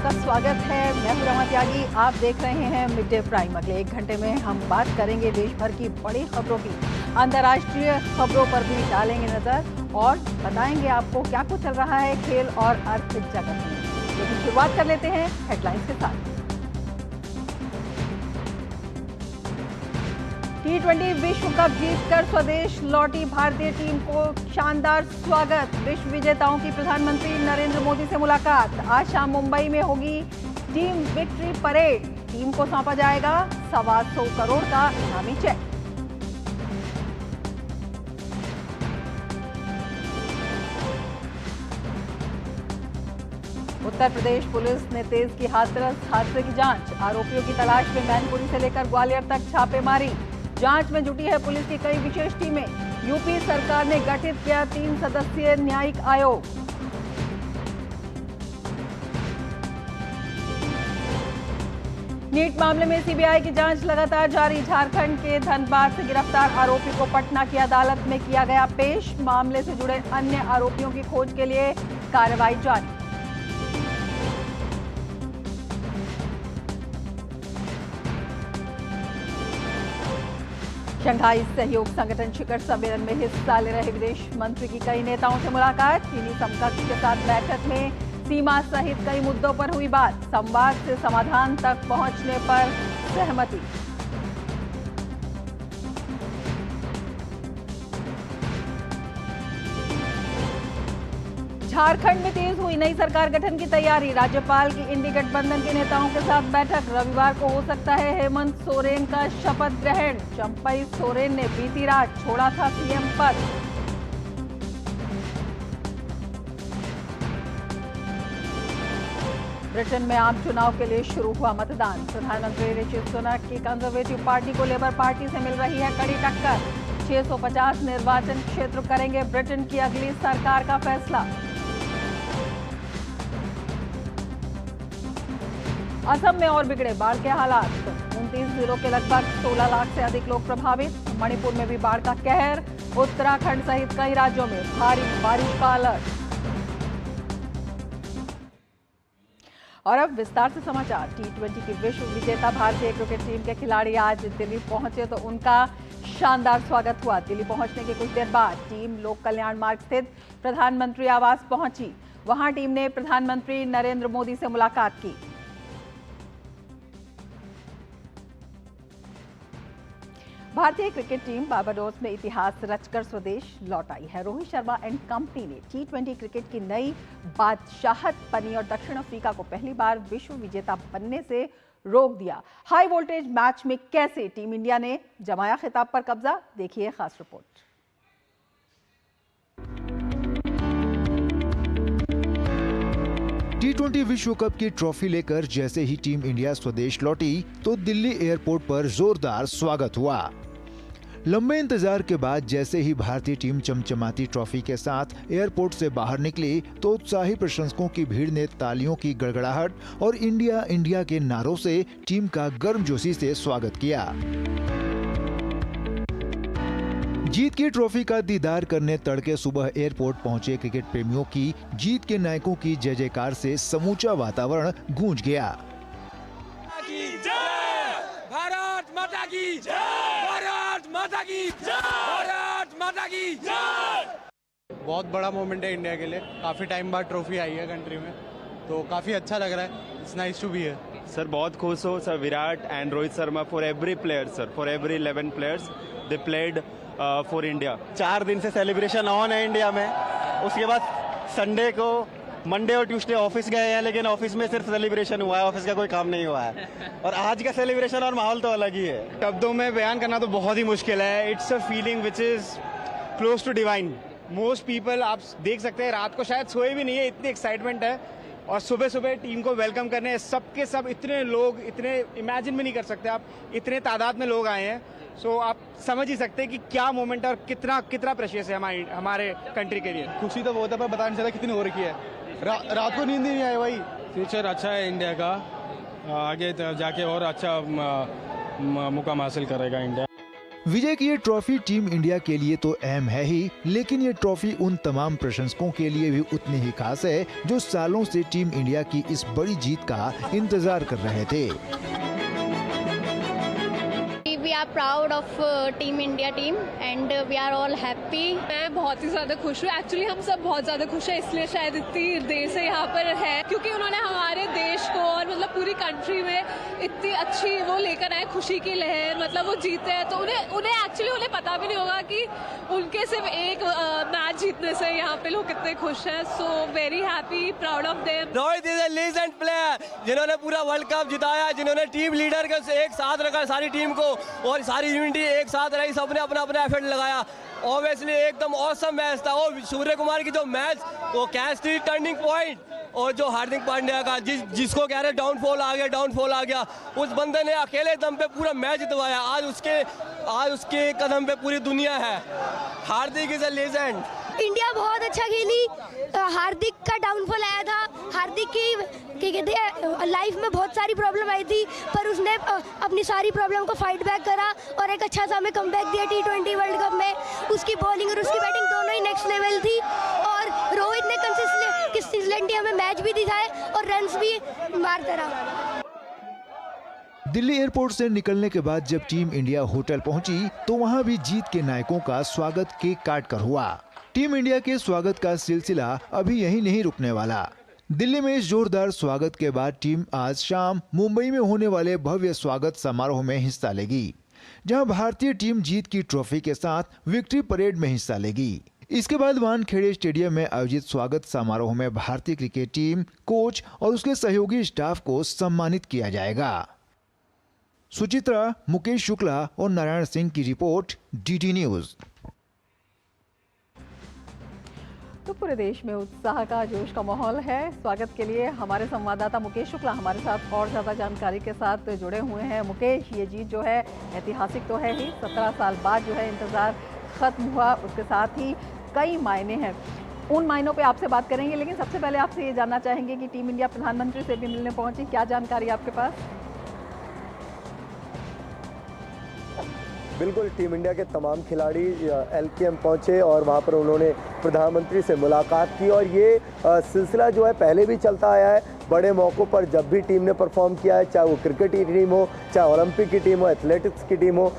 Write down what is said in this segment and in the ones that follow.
आपका स्वागत है। मैं हूं रमा त्यागी, आप देख रहे हैं मिड डे प्राइम। अगले 1 घंटे में हम बात करेंगे देश भर की बड़ी खबरों की, अंतर्राष्ट्रीय खबरों पर भी डालेंगे नजर और बताएंगे आपको क्या कुछ चल रहा है खेल और अर्थ जगत में। लेकिन शुरुआत कर लेते हैं हेडलाइंस के साथ। T20 विश्व कप जीतकर स्वदेश लौटी भारतीय टीम को शानदार स्वागत। विश्व विजेताओं की प्रधानमंत्री नरेंद्र मोदी से मुलाकात। आज शाम मुंबई में होगी टीम विक्ट्री परेड। टीम को सौंपा जाएगा 125 करोड़ का इनामी चेक। उत्तर प्रदेश पुलिस ने तेज की हाथरस हादसे की जांच। आरोपियों की तलाश में मैनपुरी से लेकर ग्वालियर तक छापेमारी। जांच में जुटी है पुलिस की कई विशेष टीमें। यूपी सरकार ने गठित किया 3 सदस्यीय न्यायिक आयोग। नीट मामले में सीबीआई की जांच लगातार जारी। झारखंड के धनबाद से गिरफ्तार आरोपी को पटना की अदालत में किया गया पेश। मामले से जुड़े अन्य आरोपियों की खोज के लिए कार्रवाई जारी। शंघाई सहयोग संगठन शिखर सम्मेलन में हिस्सा ले रहे विदेश मंत्री की कई नेताओं से मुलाकात। चीनी समकक्ष के साथ बैठक में सीमा सहित कई मुद्दों पर हुई बात। संवाद से समाधान तक पहुंचने पर सहमति। झारखंड में तेज हुई नई सरकार गठन की तैयारी। राज्यपाल की इंडी गठबंधन के नेताओं के साथ बैठक। रविवार को हो सकता है हेमंत सोरेन का शपथ ग्रहण। चंपई सोरेन ने बीती रात छोड़ा था सीएम पद। ब्रिटेन में आम चुनाव के लिए शुरू हुआ मतदान। प्रधानमंत्री ऋषि सुनक की कंजर्वेटिव पार्टी को लेबर पार्टी से मिल रही है कड़ी टक्कर। 650 निर्वाचन क्षेत्र करेंगे ब्रिटेन की अगली सरकार का फैसला। असम में और बिगड़े बाढ़ के हालात। 29 जिलों के लगभग 16 लाख से अधिक लोग प्रभावित। मणिपुर में भी बाढ़ का कहर। उत्तराखंड सहित कई राज्यों में भारी बारिश का अलर्ट। और अब विस्तार से समाचार। T20 की विश्व विजेता भारतीय क्रिकेट टीम के खिलाड़ी आज दिल्ली पहुंचे तो उनका शानदार स्वागत हुआ। दिल्ली पहुंचने के कुछ देर बाद टीम लोक कल्याण मार्ग स्थित प्रधानमंत्री आवास पहुंची। वहां टीम ने प्रधानमंत्री नरेंद्र मोदी से मुलाकात की। भारतीय क्रिकेट टीम बारबाडोस में इतिहास रचकर स्वदेश लौट आई है। रोहित शर्मा एंड कंपनी ने T20 क्रिकेट की नई बादशाहत बनी और दक्षिण अफ्रीका को पहली बार विश्व विजेता बनने से रोक दिया। हाई वोल्टेज मैच में कैसे टीम इंडिया ने जमाया खिताब पर कब्जा, देखिए खास रिपोर्ट। T20 विश्व कप की ट्रॉफी लेकर जैसे ही टीम इंडिया स्वदेश लौटी तो दिल्ली एयरपोर्ट पर जोरदार स्वागत हुआ। लंबे इंतजार के बाद जैसे ही भारतीय टीम चमचमाती ट्रॉफी के साथ एयरपोर्ट से बाहर निकली तो उत्साही प्रशंसकों की भीड़ ने तालियों की गड़गड़ाहट और इंडिया इंडिया के नारों से टीम का गर्मजोशी से स्वागत किया। जीत की ट्रॉफी का दीदार करने तड़के सुबह एयरपोर्ट पहुंचे क्रिकेट प्रेमियों की जीत के नायकों की जय जयकार से समूचा वातावरण गूंज गया। भारत माता की जय! भारत माता की जय! भारत माता की जय! बहुत बड़ा मोमेंट है इंडिया के लिए। काफी टाइम बाद ट्रॉफी आई है कंट्री में, तो काफी अच्छा लग रहा है। It's nice to be here. Sir बहुत खुश हो sir. Virat and Rohit Sharma for every player sir, for every 11 players they played for India. 4 दिन से सेलिब्रेशन ऑन है इंडिया में। उसके बाद संडे को, मंडे और ट्यूसडे ऑफिस गए हैं, लेकिन ऑफिस में सिर्फ सेलिब्रेशन हुआ है, ऑफिस का कोई काम नहीं हुआ है। और आज का सेलिब्रेशन और माहौल तो अलग ही है। शब्दों में बयान करना तो बहुत ही मुश्किल है। It's a feeling which is close to divine. Most people, आप देख सकते हैं, रात को शायद सोए भी नहीं है, इतनी एक्साइटमेंट है। और सुबह सुबह टीम को वेलकम करने सबके सब इतने लोग, इतने इमेजिन भी नहीं कर सकते आप, इतने तादाद में लोग आए हैं। सो आप समझ ही सकते हैं कि क्या मोमेंट है और कितना कितना प्रेशियस है हमारे कंट्री के लिए। खुशी तो बहुत है पर बता नहीं सकता कितनी हो रखी है। रात को नींद नहीं आई भाई। फ्यूचर अच्छा है इंडिया का, आगे जाके और अच्छा मुकाम हासिल करेगा इंडिया। विजय की ये ट्रॉफी टीम इंडिया के लिए तो अहम है ही, लेकिन ये ट्रॉफी उन तमाम प्रशंसकों के लिए भी उतनी ही खास है जो सालों से टीम इंडिया की इस बड़ी जीत का इंतजार कर रहे थे। We are proud of Team India team and we are all happy. मैं बहुत ही ज़्यादा खुश हूँ। एक्चुअली हम सब बहुत ज़्यादा खुश हैं, इसलिए शायद इतनी देर से यहाँ पर है, क्योंकि उन्होंने हमारे देश को और मतलब पूरी कंट्री में इतनी अच्छी वो लेकर आए खुशी की लहर। मतलब वो जीते हैं तो उन्हें एक्चुअली उन्हें पता भी नहीं होगा कि उनके सिर्फ एक मैच जीतने से यहाँ पे लोग कितने खुश हैं। So very happy, proud of them. Rohit is a legend player, जिन्होंने पूरा वर्ल्ड कप जिताया, जिन्होंने टीम लीडर के एक साथ रखा सारी टीम को और सारी यूनिटी एक साथ रही, सबने अपना अपना एफर्ट लगाया। ऑब्वियसली एकदम ऑसम मैच था। और सूर्य कुमार की जो मैच वो कैच थी टर्निंग पॉइंट, और जो हार्दिक पांड्या का जिसको कह रहे डाउनफॉल आ गया, उस बंदे ने अकेले दम पे पूरा मैच जितवाया। आज उसके कदम पे पूरी दुनिया है। हार्दिक इज ए लेजेंड। इंडिया बहुत अच्छा खेली। हार्दिक का डाउनफॉल आया था। हार्दिक की कहते हैं लाइफ में बहुत सारी प्रॉब्लम आई थी, पर उसने अपनी सारी प्रॉब्लम को फाइट बैक करा और एक अच्छा सा हमें कमबैक दिया T20 वर्ल्ड कप में। उसकी बॉलिंग और उसकी बैटिंग दोनों ही नेक्स्ट लेवल थी, और रोहित ने कंसिस्टेंटली हमें मैच भी दिखाए और रन्स भी मारता रहा। दिल्ली एयरपोर्ट से निकलने के बाद जब टीम इंडिया होटल पहुंची तो वहां भी जीत के नायकों का स्वागत केक काट कर हुआ। टीम इंडिया के स्वागत का सिलसिला अभी यहीं नहीं रुकने वाला। दिल्ली में इस जोरदार स्वागत के बाद टीम आज शाम मुंबई में होने वाले भव्य स्वागत समारोह में हिस्सा लेगी, जहां भारतीय टीम जीत की ट्रॉफी के साथ विक्ट्री परेड में हिस्सा लेगी। इसके बाद वानखेड़े स्टेडियम में आयोजित स्वागत समारोह में भारतीय क्रिकेट टीम, कोच और उसके सहयोगी स्टाफ को सम्मानित किया जाएगा। सुचित्रा, मुकेश शुक्ला और नारायण सिंह की रिपोर्ट, DD न्यूज। तो पूरे देश में उत्साह का जोश का माहौल है। स्वागत के लिए हमारे संवाददाता मुकेश शुक्ला हमारे साथ और ज़्यादा जानकारी के साथ जुड़े हुए हैं। मुकेश, ये जीत जो है ऐतिहासिक तो है ही, 17 साल बाद जो है इंतज़ार ख़त्म हुआ, उसके साथ ही कई मायने हैं। उन मायनों पे आपसे बात करेंगे, लेकिन सबसे पहले आपसे ये जानना चाहेंगे कि टीम इंडिया प्रधानमंत्री से भी मिलने पहुंची, क्या जानकारी आपके पास? बिल्कुल, टीम इंडिया के तमाम खिलाड़ी LKM पहुंचे और वहां पर उन्होंने प्रधानमंत्री से मुलाकात की। और ये सिलसिला जो है पहले भी चलता आया है। बड़े मौक़ों पर जब भी टीम ने परफॉर्म किया है, चाहे वो क्रिकेट की टीम हो, चाहे ओलंपिक की टीम हो, एथलेटिक्स की टीम हो,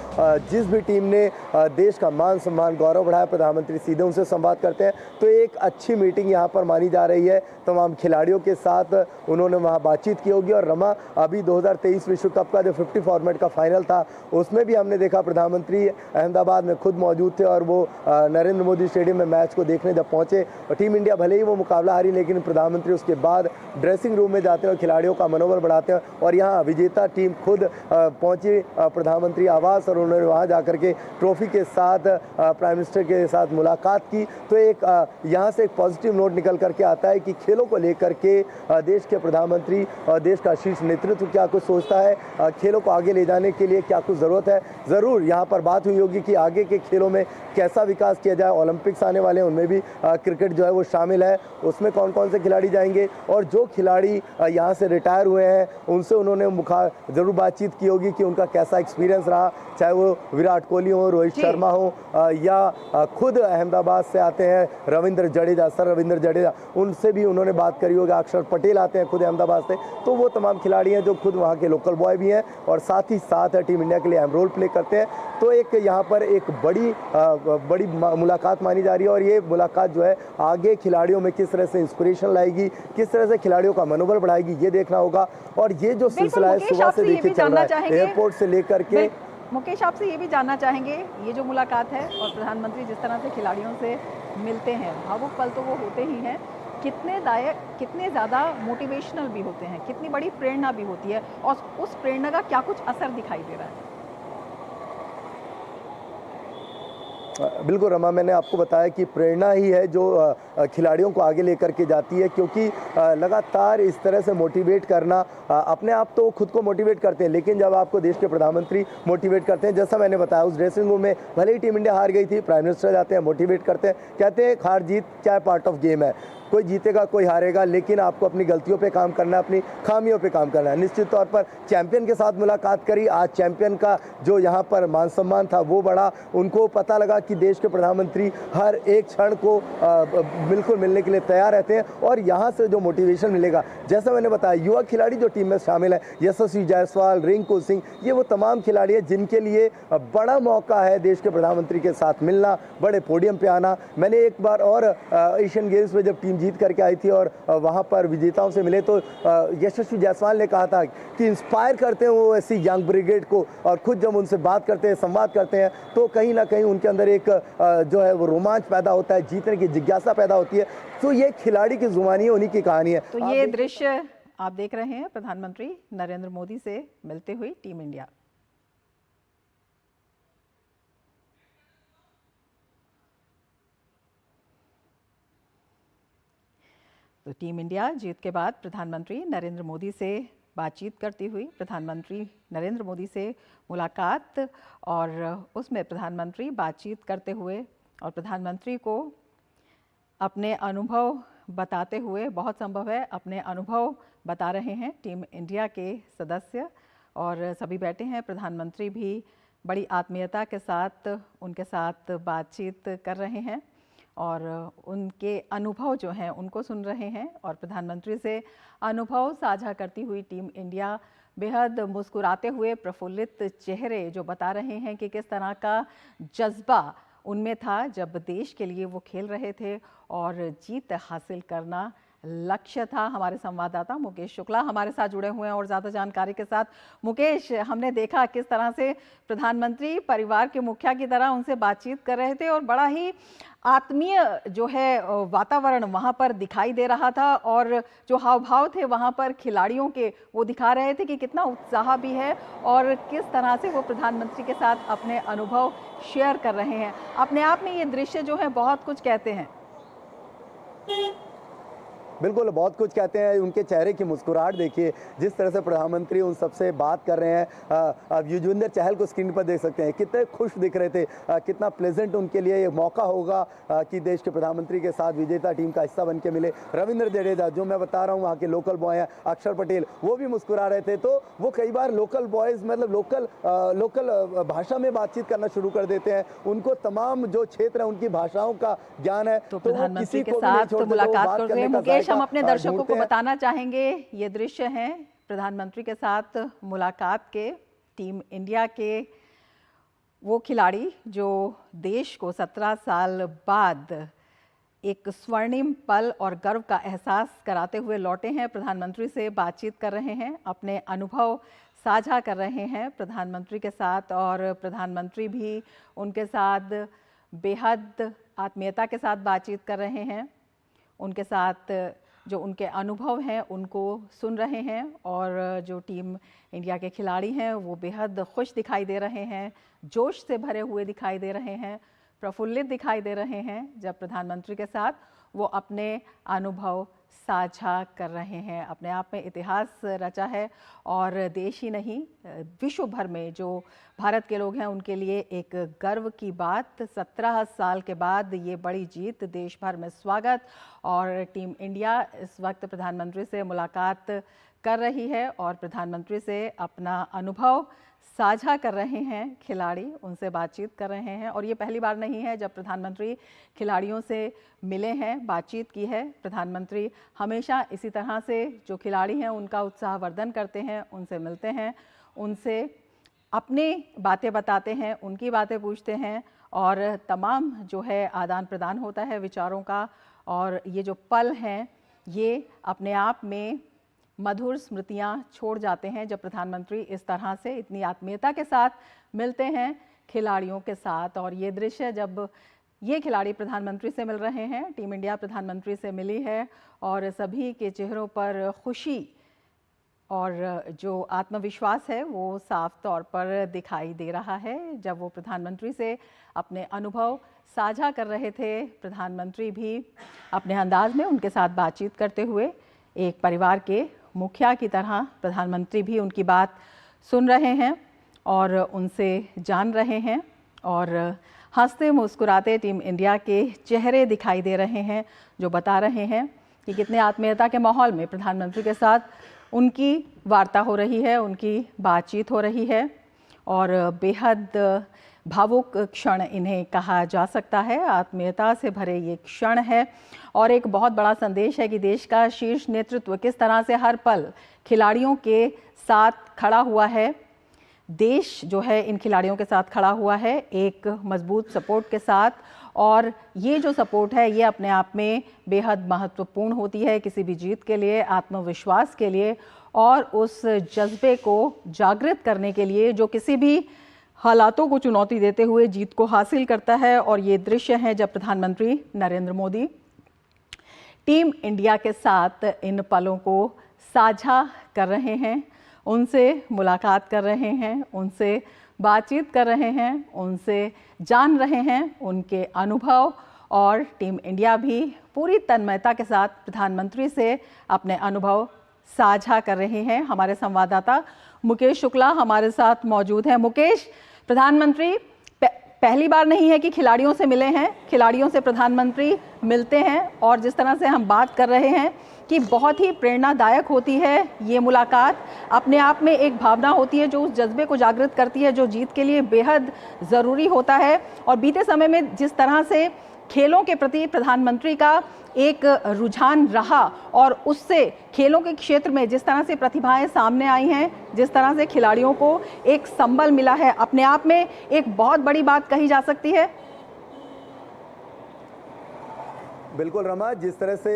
जिस भी टीम ने देश का मान सम्मान गौरव बढ़ाया, प्रधानमंत्री सीधे उनसे संवाद करते हैं। तो एक अच्छी मीटिंग यहाँ पर मानी जा रही है। तमाम खिलाड़ियों के साथ उन्होंने वहाँ बातचीत की होगी। और रमा, अभी 2023 विश्व कप का जो 50 फॉर्मेट का फाइनल था, उसमें भी हमने देखा प्रधानमंत्री अहमदाबाद में खुद मौजूद थे और वो नरेंद्र मोदी स्टेडियम में मैच को देखने जब पहुँचे, और टीम इंडिया भले ही वो मुकाबला हारी, लेकिन प्रधानमंत्री उसके बाद ड्रेसिंग रूम में जाते हैं और खिलाड़ियों का मनोबल बढ़ाते हैं। और यहाँ विजेता टीम खुद पहुंची प्रधानमंत्री आवास, और उन्होंने वहाँ जाकर के ट्रॉफी के साथ प्राइम मिनिस्टर के साथ मुलाकात की। तो एक यहाँ से एक पॉजिटिव नोट निकल करके आता है कि खेलों को लेकर के देश के प्रधानमंत्री और देश का शीर्ष नेतृत्व क्या कुछ सोचता है, खेलों को आगे ले जाने के लिए क्या कुछ ज़रूरत है। ज़रूर यहाँ पर बात हुई होगी कि आगे के खेलों में कैसा विकास किया जाए। ओलंपिक्स आने वाले हैं, उनमें भी क्रिकेट जो है वो शामिल है, उसमें कौन कौन से खिलाड़ी जाएंगे, और जो खिलाड़ी यहाँ से रिटायर हुए हैं उनसे उन्होंने ज़रूर बातचीत की होगी कि उनका कैसा एक्सपीरियंस रहा, चाहे वो विराट कोहली हो, रोहित शर्मा हो, या खुद अहमदाबाद से आते हैं सर रविंद्र जडेजा, उनसे भी उन्होंने बात करी होगी। अक्षर पटेल आते हैं खुद अहमदाबाद से। तो वो तमाम खिलाड़ी हैं जो खुद वहाँ के लोकल बॉय भी हैं और साथ ही साथ टीम इंडिया के लिए अहम रोल प्ले करते हैं। तो एक यहाँ पर एक बड़ी मुलाकात मानी जा रही है, और ये मुलाकात जो है आगे खिलाड़ियों में किस तरह से इंस्पिरेशन लाएगी, किस तरह से खिलाड़ियों का मनोबल बढ़ाएगी, ये देखना होगा। और ये जो सिलसिला है सुबह से देखिए चल रहा है, एयरपोर्ट से लेकर के। मुकेश, आपसे ये भी जानना चाहेंगे, ये जो मुलाकात है और प्रधानमंत्री जिस तरह से खिलाड़ियों से मिलते हैं, भावुक पल तो वो होते ही हैं, कितने ज़्यादा मोटिवेशनल भी होते हैं, कितनी बड़ी प्रेरणा भी होती है, और उस प्रेरणा का क्या कुछ असर दिखाई दे रहा है? बिल्कुल रमा, मैंने आपको बताया कि प्रेरणा ही है जो खिलाड़ियों को आगे लेकर के जाती है, क्योंकि लगातार इस तरह से मोटिवेट करना, अपने आप तो खुद को मोटिवेट करते हैं, लेकिन जब आपको देश के प्रधानमंत्री मोटिवेट करते हैं, जैसा मैंने बताया उस ड्रेसिंग रूम में भले ही टीम इंडिया हार गई थी, प्राइम मिनिस्टर जाते हैं, मोटिवेट करते हैं, कहते हैं हार जीत क्या है, पार्ट ऑफ गेम है। कोई जीतेगा कोई हारेगा, लेकिन आपको अपनी गलतियों पे काम करना है, अपनी खामियों पे काम करना है। निश्चित तौर पर चैंपियन के साथ मुलाकात करी, आज चैंपियन का जो यहाँ पर मान सम्मान था वो बढ़ा। उनको पता लगा कि देश के प्रधानमंत्री हर एक क्षण को बिल्कुल मिलने के लिए तैयार रहते हैं और यहाँ से जो मोटिवेशन मिलेगा, जैसा मैंने बताया, युवा खिलाड़ी जो टीम में शामिल है, यशस्वी जायसवाल, रिंकू सिंह, ये वो तमाम खिलाड़ी हैं जिनके लिए बड़ा मौका है देश के प्रधानमंत्री के साथ मिलना, बड़े पोडियम पे आना। मैंने एक बार और एशियन गेम्स में जब टीम जीत करके आई थी और वहाँ पर विजेताओं से मिले तो यशस्वी जायसवाल ने कहा था कि इंस्पायर करते हैं वो ऐसी यंग ब्रिगेड को, और खुद जब उनसे बात करते हैं, संवाद करते हैं, तो कहीं ना कहीं उनके अंदर एक जो है वो रोमांच पैदा होता है, जीतने की जिज्ञासा पैदा होती है। तो ये खिलाड़ी की जुबानी है, उन्हीं की कहानी है। तो ये दृश्य आप देख रहे हैं प्रधानमंत्री नरेंद्र मोदी से मिलते हुए टीम इंडिया। तो टीम इंडिया जीत के बाद प्रधानमंत्री नरेंद्र मोदी से बातचीत करती हुई, प्रधानमंत्री नरेंद्र मोदी से मुलाकात, और उसमें प्रधानमंत्री बातचीत करते हुए और प्रधानमंत्री को अपने अनुभव बताते हुए, बहुत संभव है अपने अनुभव बता रहे हैं टीम इंडिया के सदस्य, और सभी बैठे हैं। प्रधानमंत्री भी बड़ी आत्मीयता के साथ उनके साथ बातचीत कर रहे हैं और उनके अनुभव जो हैं उनको सुन रहे हैं, और प्रधानमंत्री से अनुभव साझा करती हुई टीम इंडिया बेहद मुस्कुराते हुए, प्रफुल्लित चेहरे जो बता रहे हैं कि किस तरह का जज्बा उनमें था जब देश के लिए वो खेल रहे थे और जीत हासिल करना लक्ष्य था। हमारे संवाददाता मुकेश शुक्ला हमारे साथ जुड़े हुए हैं और ज़्यादा जानकारी के साथ। मुकेश, हमने देखा किस तरह से प्रधानमंत्री परिवार के मुखिया की तरह उनसे बातचीत कर रहे थे और बड़ा ही आत्मीय जो है वातावरण वहाँ पर दिखाई दे रहा था, और जो हाव भाव थे वहाँ पर खिलाड़ियों के वो दिखा रहे थे कि कितना उत्साह भी है और किस तरह से वो प्रधानमंत्री के साथ अपने अनुभव शेयर कर रहे हैं। अपने आप में ये दृश्य जो है बहुत कुछ कहते हैं। बिल्कुल, बहुत कुछ कहते हैं। उनके चेहरे की मुस्कुराहट देखिए, जिस तरह से प्रधानमंत्री उन सबसे बात कर रहे हैं। अब युजवेंद्र चहल को स्क्रीन पर देख सकते हैं, कितने खुश दिख रहे थे, कितना प्लेजेंट उनके लिए ये मौका होगा कि देश के प्रधानमंत्री के साथ विजेता टीम का हिस्सा बन के मिले। रविंद्र जडेजा, जो मैं बता रहा हूँ वहाँ के लोकल बॉय हैं, अक्षर पटेल, वो भी मुस्कुरा रहे थे। तो वो कई बार लोकल बॉयज़ मतलब लोकल भाषा में बातचीत करना शुरू कर देते हैं। उनको तमाम जो क्षेत्र है उनकी भाषाओं का ज्ञान है। तो प्रधानमंत्री के साथ मुलाकात कर रहे हैं मुकेश, हम अपने दर्शकों को बताना चाहेंगे ये दृश्य हैं प्रधानमंत्री के साथ मुलाकात के। टीम इंडिया के वो खिलाड़ी जो देश को 17 साल बाद एक स्वर्णिम पल और गर्व का एहसास कराते हुए लौटे हैं, प्रधानमंत्री से बातचीत कर रहे हैं, अपने अनुभव साझा कर रहे हैं प्रधानमंत्री के साथ, और प्रधानमंत्री भी उनके साथ बेहद आत्मीयता के साथ बातचीत कर रहे हैं। उनके साथ जो उनके अनुभव हैं उनको सुन रहे हैं, और जो टीम इंडिया के खिलाड़ी हैं वो बेहद खुश दिखाई दे रहे हैं, जोश से भरे हुए दिखाई दे रहे हैं, प्रफुल्लित दिखाई दे रहे हैं जब प्रधानमंत्री के साथ वो अपने अनुभव साझा कर रहे हैं। अपने आप में इतिहास रचा है, और देश ही नहीं विश्व भर में जो भारत के लोग हैं उनके लिए एक गर्व की बात। 17 साल के बाद ये बड़ी जीत, देश भर में स्वागत। और टीम इंडिया इस वक्त प्रधानमंत्री से मुलाकात कर रही है और प्रधानमंत्री से अपना अनुभव साझा कर रहे हैं खिलाड़ी, उनसे बातचीत कर रहे हैं। और ये पहली बार नहीं है जब प्रधानमंत्री खिलाड़ियों से मिले हैं, बातचीत की है। प्रधानमंत्री हमेशा इसी तरह से जो खिलाड़ी हैं उनका उत्साहवर्धन करते हैं, उनसे मिलते हैं, उनसे अपनी बातें बताते हैं, उनकी बातें पूछते हैं, और तमाम जो है आदान प्रदान होता है विचारों का। और ये जो पल हैं ये अपने आप में मधुर स्मृतियाँ छोड़ जाते हैं जब प्रधानमंत्री इस तरह से इतनी आत्मीयता के साथ मिलते हैं खिलाड़ियों के साथ। और ये दृश्य जब ये खिलाड़ी प्रधानमंत्री से मिल रहे हैं, टीम इंडिया प्रधानमंत्री से मिली है, और सभी के चेहरों पर खुशी और जो आत्मविश्वास है वो साफ तौर पर दिखाई दे रहा है। जब वो प्रधानमंत्री से अपने अनुभव साझा कर रहे थे, प्रधानमंत्री भी अपने अंदाज में उनके साथ बातचीत करते हुए एक परिवार के मुखिया की तरह प्रधानमंत्री भी उनकी बात सुन रहे हैं और उनसे जान रहे हैं, और हंसते मुस्कुराते टीम इंडिया के चेहरे दिखाई दे रहे हैं जो बता रहे हैं कि कितने आत्मीयता के माहौल में प्रधानमंत्री के साथ उनकी वार्ता हो रही है, उनकी बातचीत हो रही है और बेहद भावुक क्षण इन्हें कहा जा सकता है। आत्मीयता से भरे ये क्षण है और एक बहुत बड़ा संदेश है कि देश का शीर्ष नेतृत्व किस तरह से हर पल खिलाड़ियों के साथ खड़ा हुआ है। देश जो है इन खिलाड़ियों के साथ खड़ा हुआ है एक मजबूत सपोर्ट के साथ, और ये जो सपोर्ट है ये अपने आप में बेहद महत्वपूर्ण होती है किसी भी जीत के लिए, आत्मविश्वास के लिए और उस जज्बे को जागृत करने के लिए जो किसी भी हालातों को चुनौती देते हुए जीत को हासिल करता है। और ये दृश्य है जब प्रधानमंत्री नरेंद्र मोदी टीम इंडिया के साथ इन पलों को साझा कर रहे हैं, उनसे मुलाकात कर रहे हैं, उनसे बातचीत कर रहे हैं, उनसे जान रहे हैं उनके अनुभव, और टीम इंडिया भी पूरी तन्मयता के साथ प्रधानमंत्री से अपने अनुभव साझा कर रहे हैं। हमारे संवाददाता मुकेश शुक्ला हमारे साथ मौजूद हैं। मुकेश, प्रधानमंत्री पहली बार नहीं है कि खिलाड़ियों से मिले हैं, खिलाड़ियों से प्रधानमंत्री मिलते हैं और जिस तरह से हम बात कर रहे हैं कि बहुत ही प्रेरणादायक होती है ये मुलाकात, अपने आप में एक भावना होती है जो उस जज्बे को जागृत करती है जो जीत के लिए बेहद ज़रूरी होता है। और बीते समय में जिस तरह से खेलों के प्रति प्रधानमंत्री का एक रुझान रहा और उससे खेलों के क्षेत्र में जिस तरह से प्रतिभाएं सामने आई हैं, जिस तरह से खिलाड़ियों को एक संबल मिला है, अपने आप में एक बहुत बड़ी बात कही जा सकती है। बिल्कुल रमा, जिस तरह से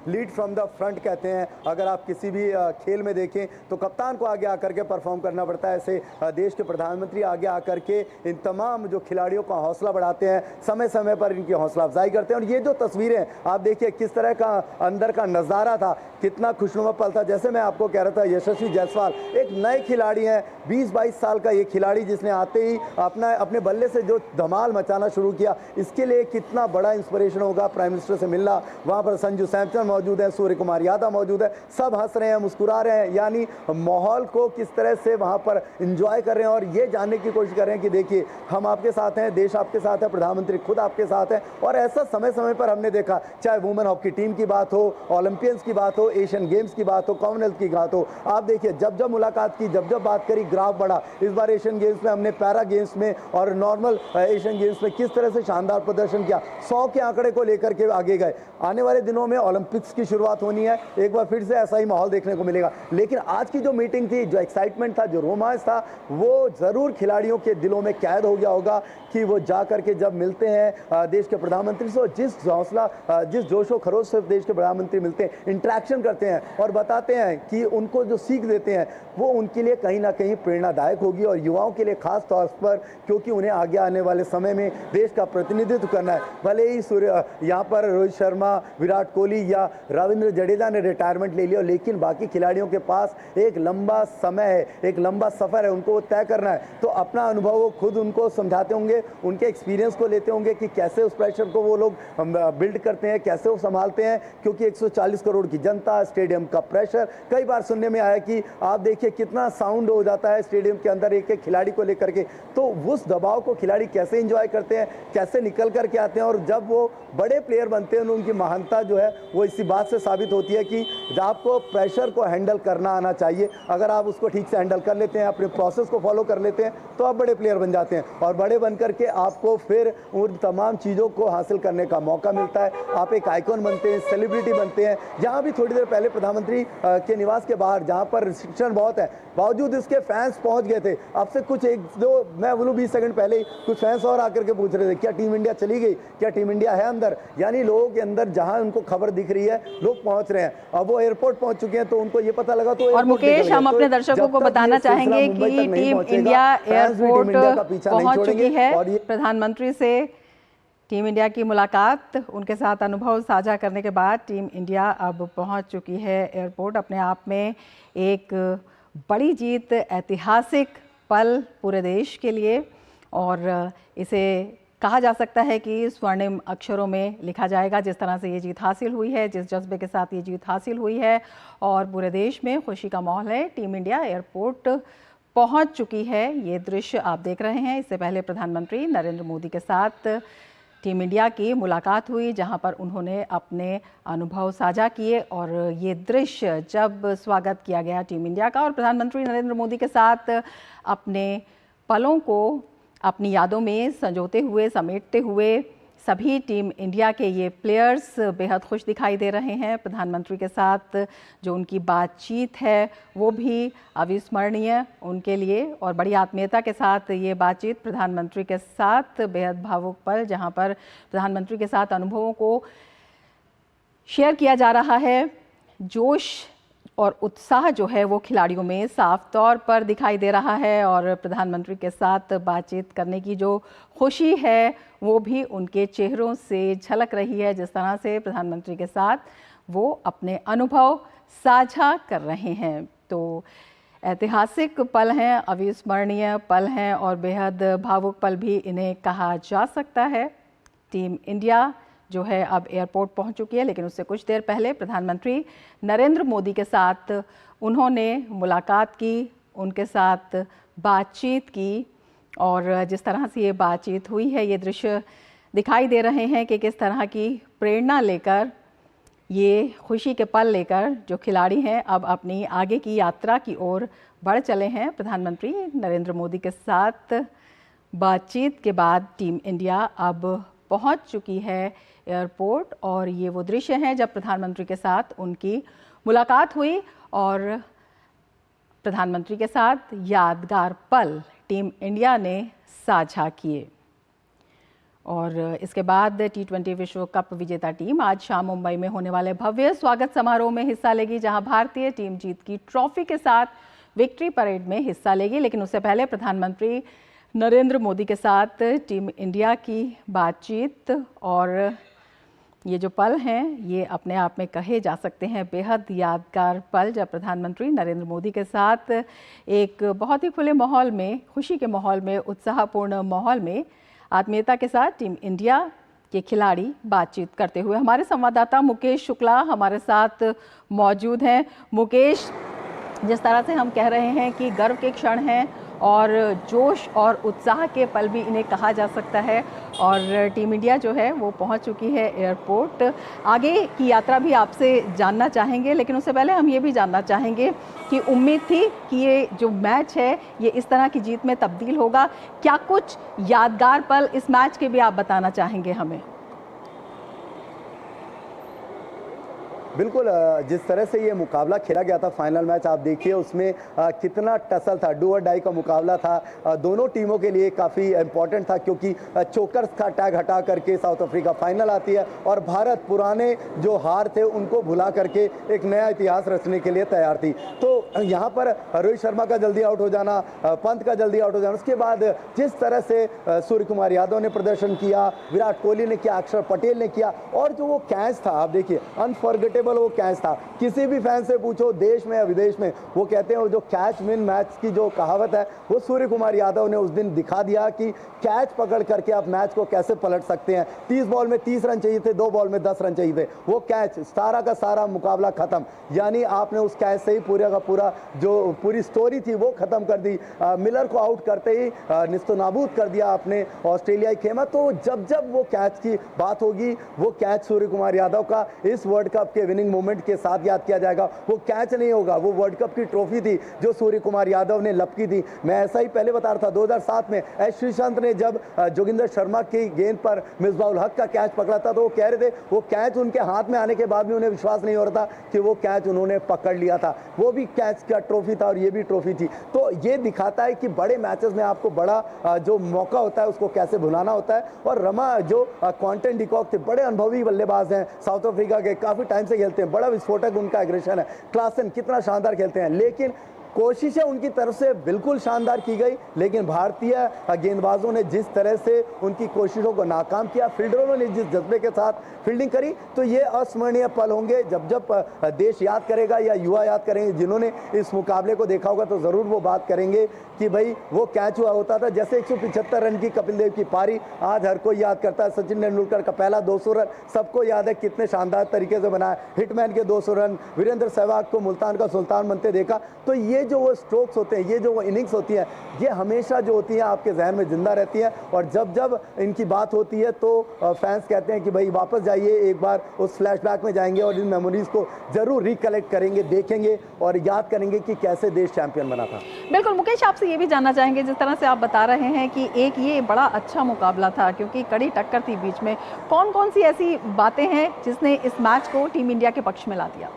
लीड फ्रॉम द फ्रंट कहते हैं, अगर आप किसी भी खेल में देखें तो कप्तान को आगे आकर के परफॉर्म करना पड़ता है। ऐसे देश के प्रधानमंत्री आगे आकर के इन तमाम जो खिलाड़ियों का हौसला बढ़ाते हैं, समय समय पर इनकी हौसला अफजाई करते हैं। और ये जो तस्वीरें आप देखिए किस तरह का अंदर का नज़ारा था, कितना खुशनुमा पल था। जैसे मैं आपको कह रहा था, यशस्वी जायसवाल एक नए खिलाड़ी हैं, 20-22 साल का ये खिलाड़ी जिसने आते ही अपने बल्ले से जो धमाल मचाना शुरू किया, इसके लिए कितना बड़ा इंस्पिरेशन होगा प्राइम मिनिस्टर से मिलना। वहां पर संजू सैमसन मौजूद है, सूर्य कुमार यादव मौजूद है, सब हंस रहे हैं, मुस्कुरा रहे हैं, यानी माहौल को किस तरह से वहां पर एंजॉय कर रहे हैं और ये जानने की कोशिश कर रहे हैं कि देखिए हम आपके साथ हैं, देश आपके साथ है, प्रधानमंत्री खुद आपके साथ है। और ऐसा समय समय पर हमने देखा, चाहे वुमेन हॉकी टीम की बात हो, ओलंपियंस की बात हो, एशियन गेम्स की बात हो, कॉमनवेल्थ की बात हो, आप देखिए जब जब मुलाकात की, जब जब बात करी, ग्राफ बढ़ा। इस बार एशियन गेम्स में हमने पैरा गेम्स में और नॉर्मल एशियन गेम्स में किस तरह से शानदार प्रदर्शन किया, 100 के आंकड़े को लेकर के आगे गए। आने वाले दिनों में ओलंपिक्स की शुरुआत होनी है, एक बार फिर से ऐसा ही माहौल देखने को मिलेगा। लेकिन आज की जो मीटिंग थी, जो एक्साइटमेंट था, जो रोमांच था, वो जरूर खिलाड़ियों के दिलों में कैद हो गया होगा कि वो जा करके जब मिलते हैं देश के प्रधानमंत्री से, जिस हौसला, जिस जोशो खरोश से देश के प्रधानमंत्री मिलते हैं, इंटरेक्शन करते हैं और बताते हैं कि उनको जो सीख देते हैं वो उनके लिए कहीं ना कहीं प्रेरणादायक होगी और युवाओं के लिए खास तौर पर, क्योंकि उन्हें आगे आने वाले समय में देश का प्रतिनिधित्व करना है। भले ही यहाँ पर रोहित शर्मा, विराट कोहली या रविंद्र जडेजा ने रिटायरमेंट ले लिया, लेकिन बाकी खिलाड़ियों के पास एक लंबा समय है, एक लंबा सफर है, उनको तय करना है। तो अपना अनुभव वो खुद उनको समझाते होंगे, उनके एक्सपीरियंस को लेते होंगे कि कैसे उस प्रेशर को वो लोग बिल्ड करते हैं, कैसे वो संभालते हैं, क्योंकि 140 करोड़ की जनता, स्टेडियम का प्रेशर, कई बार सुनने में आया कि आप देखिए कितना साउंड हो जाता है स्टेडियम के अंदर एक एक खिलाड़ी को लेकर के। तो उस दबाव को खिलाड़ी कैसे एंजॉय करते हैं, कैसे निकल करके आते हैं, और जब वो बड़े प्लेयर बनते हैं उनकी महानता जो है वो इसी बात से साबित होती है कि आपको प्रेशर को हैंडल करना आना चाहिए। अगर आप उसको ठीक से हैंडल कर लेते हैं, अपने प्रोसेस को फॉलो कर लेते हैं, तो आप बड़े प्लेयर बन जाते हैं और बड़े बन करके आपको फिर उन तमाम चीज़ों को हासिल करने का मौका मिलता है। आप एक आइकॉन बनते हैं, सेलिब्रिटी बनते हैं। यहाँ भी थोड़ी देर पहले प्रधानमंत्री के निवास के बाहर, जहाँ पर रिस्ट्रिक्शन बहुत है, बावजूद इसके फैंस पहुँच गए थे। अब से कुछ 1-2 मैं बोलूँ 20 सेकंड पहले ही कुछ फैंस और आकर के पूछ रहे थे क्या टीम इंडिया चली गई, क्या टीम इंडिया है अंदर। यानी लोगों के अंदर जहां उनको खबर दिख रही है लोग पहुंच रहे हैं। अब वो एयरपोर्ट पहुंच चुके हैं तो उनको ये पता लगा। तो और मुकेश, हम अपने दर्शकों को बताना चाहेंगे कि टीम इंडिया एयरपोर्ट पहुंच चुकी है। प्रधानमंत्री से टीम इंडिया की मुलाकात, उनके साथ अनुभव साझा करने के बाद टीम इंडिया अब पहुंच चुकी है एयरपोर्ट। अपने आप में एक बड़ी जीत, ऐतिहासिक पल पूरे देश के लिए, और इसे कहा जा सकता है कि स्वर्णिम अक्षरों में लिखा जाएगा जिस तरह से ये जीत हासिल हुई है, जिस जज्बे के साथ ये जीत हासिल हुई है, और पूरे देश में खुशी का माहौल है। टीम इंडिया एयरपोर्ट पहुंच चुकी है, ये दृश्य आप देख रहे हैं। इससे पहले प्रधानमंत्री नरेंद्र मोदी के साथ टीम इंडिया की मुलाकात हुई, जहां पर उन्होंने अपने अनुभव साझा किए। और ये दृश्य जब स्वागत किया गया टीम इंडिया का और प्रधानमंत्री नरेंद्र मोदी के साथ अपने पलों को अपनी यादों में संजोते हुए, समेटते हुए सभी टीम इंडिया के ये प्लेयर्स बेहद खुश दिखाई दे रहे हैं। प्रधानमंत्री के साथ जो उनकी बातचीत है वो भी अविस्मरणीय उनके लिए, और बड़ी आत्मीयता के साथ ये बातचीत प्रधानमंत्री के साथ बेहद भावुक पल, जहां पर प्रधानमंत्री के साथ अनुभवों को शेयर किया जा रहा है। जोश और उत्साह जो है वो खिलाड़ियों में साफ तौर पर दिखाई दे रहा है, और प्रधानमंत्री के साथ बातचीत करने की जो खुशी है वो भी उनके चेहरों से झलक रही है, जिस तरह से प्रधानमंत्री के साथ वो अपने अनुभव साझा कर रहे हैं। तो ऐतिहासिक पल हैं, अविस्मरणीय पल हैं और बेहद भावुक पल भी इन्हें कहा जा सकता है। टीम इंडिया जो है अब एयरपोर्ट पहुंच चुकी है, लेकिन उससे कुछ देर पहले प्रधानमंत्री नरेंद्र मोदी के साथ उन्होंने मुलाकात की, उनके साथ बातचीत की, और जिस तरह से ये बातचीत हुई है, ये दृश्य दिखाई दे रहे हैं कि किस तरह की प्रेरणा लेकर, ये खुशी के पल लेकर जो खिलाड़ी हैं अब अपनी आगे की यात्रा की ओर बढ़ चले हैं। प्रधानमंत्री नरेंद्र मोदी के साथ बातचीत के बाद टीम इंडिया अब पहुंच चुकी है एयरपोर्ट, और ये वो दृश्य हैं जब प्रधानमंत्री के साथ उनकी मुलाकात हुई और प्रधानमंत्री के साथ यादगार पल टीम इंडिया ने साझा किए। और इसके बाद T20 विश्व कप विजेता टीम आज शाम मुंबई में होने वाले भव्य स्वागत समारोह में हिस्सा लेगी, जहां भारतीय टीम जीत की ट्रॉफी के साथ विक्ट्री परेड में हिस्सा लेगी। लेकिन उससे पहले प्रधानमंत्री नरेंद्र मोदी के साथ टीम इंडिया की बातचीत और ये जो पल हैं ये अपने आप में कहे जा सकते हैं बेहद यादगार पल, जब प्रधानमंत्री नरेंद्र मोदी के साथ एक बहुत ही खुले माहौल में, खुशी के माहौल में, उत्साहपूर्ण माहौल में आत्मीयता के साथ टीम इंडिया के खिलाड़ी बातचीत करते हुए। हमारे संवाददाता मुकेश शुक्ला हमारे साथ मौजूद हैं। मुकेश, जिस तरह से हम कह रहे हैं कि गर्व के क्षण हैं और जोश और उत्साह के पल भी इन्हें कहा जा सकता है, और टीम इंडिया जो है वो पहुंच चुकी है एयरपोर्ट। आगे की यात्रा भी आपसे जानना चाहेंगे, लेकिन उससे पहले हम ये भी जानना चाहेंगे कि उम्मीद थी कि ये जो मैच है ये इस तरह की जीत में तब्दील होगा। क्या कुछ यादगार पल इस मैच के भी आप बताना चाहेंगे हमें? बिल्कुल, जिस तरह से ये मुकाबला खेला गया था, फाइनल मैच आप देखिए उसमें कितना टसल था, डू और डाई का मुकाबला था। दोनों टीमों के लिए काफ़ी इम्पोर्टेंट था, क्योंकि चोकर्स का टैग हटा करके साउथ अफ्रीका फाइनल आती है और भारत पुराने जो हार थे उनको भुला करके एक नया इतिहास रचने के लिए तैयार थी। तो यहाँ पर रोहित शर्मा का जल्दी आउट हो जाना, पंत का जल्दी आउट हो जाना, उसके बाद जिस तरह से सूर्य कुमार यादव ने प्रदर्शन किया, विराट कोहली ने किया, अक्षर पटेल ने किया, और जो वो कैच था आप देखिए, अनफॉरगेटेबल वो कैच था। किसी भी फैन से पूछो देश में या विदेश में, वो कहते हैं वो जो कैच विन मैच की जो कहावत है वो सूर्य कुमार यादव ने उस दिन दिखा दिया कि कैच पकड़ करके आप मैच को कैसे पलट सकते हैं। 30 बॉल में 30 रन चाहिए थे, 2 बॉल में 10 रन चाहिए थे, वो कैच सारा का सारा मुकाबला खत्म। यानी आपने उस कैच से ही पूरा का पूरा जो पूरी स्टोरी थी वो खत्म कर दी। मिलर को आउट करते ही निस्तो नाबूद कर दिया आपने ऑस्ट्रेलियाई खेमा। तो जब जब वो कैच की बात होगी, वो कैच सूर्य कुमार यादव का इस वर्ल्ड कप के विनिंग मोमेंट के साथ याद किया जाएगा। वो कैच नहीं होगा, वो वर्ल्ड कप की ट्रॉफी थी जो सूर्य कुमार यादव ने लपकी थी। मैं ऐसा ही पहले बता रहा था, 2007 में एस श्रीशांत ने जब जोगिंदर शर्मा की गेंद पर मिसबाउल हक का कैच पकड़ा था, तो वो कह रहे थे वो कैच उनके हाथ में आने के बाद भी उन्हें विश्वास नहीं हो रहा था कि वो कैच उन्होंने पकड़ लिया था। वो भी कैच का ट्रॉफी था और ये भी ट्रॉफी थी। तो ये दिखाता है कि बड़े मैचेस में आपको बड़ा जो मौका होता है उसको कैसे भुलाना होता है। और रमा जो क्वांटन डिकॉक थे, बड़े अनुभवी बल्लेबाज हैं, साउथ अफ्रीका के, काफी टाइम से खेलते हैं, बड़ा विस्फोटक उनका एग्रेशन है। क्लासन कितना शानदार खेलते हैं, लेकिन कोशिशें उनकी तरफ से बिल्कुल शानदार की गई, लेकिन भारतीय गेंदबाजों ने जिस तरह से उनकी कोशिशों को नाकाम किया, फील्डरों ने जिस जज्बे के साथ फील्डिंग करी, तो ये अस्मरणीय पल होंगे जब जब देश याद करेगा या युवा याद करेंगे। जिन्होंने इस मुकाबले को देखा होगा तो ज़रूर वो बात करेंगे कि भाई वो कैच हुआ होता था। जैसे 175 रन की कपिल देव की पारी आज हर कोई याद करता है, सचिन तेंदुलकर का पहला 200 रन सबको याद है, कितने शानदार तरीके से बनाया, हिटमैन के 200 रन, वीरेंद्र सहवाग को मुल्तान का सुल्तान बनते देखा। तो ये जो वो स्ट्रोक्स होते हैं, ये जो वो इनिंग्स होती हैं, ये हमेशा जो होती हैं आपके जहन में जिंदा रहती हैं। और जब जब इनकी बात होती है तो फैंस कहते हैं कि भाई वापस जाइए, एक बार उस फ्लैशबैक में जाएंगे और इन मेमोरीज को जरूर रिकलेक्ट करेंगे, देखेंगे और याद करेंगे कि कैसे देश चैंपियन बना था। बिल्कुल मुकेश, आपसे ये भी जानना चाहेंगे, जिस तरह से आप बता रहे हैं कि एक ये बड़ा अच्छा मुकाबला था क्योंकि कड़ी टक्कर थी बीच में, कौन कौन सी ऐसी बातें हैं जिसने इस मैच को टीम इंडिया के पक्ष में ला दिया?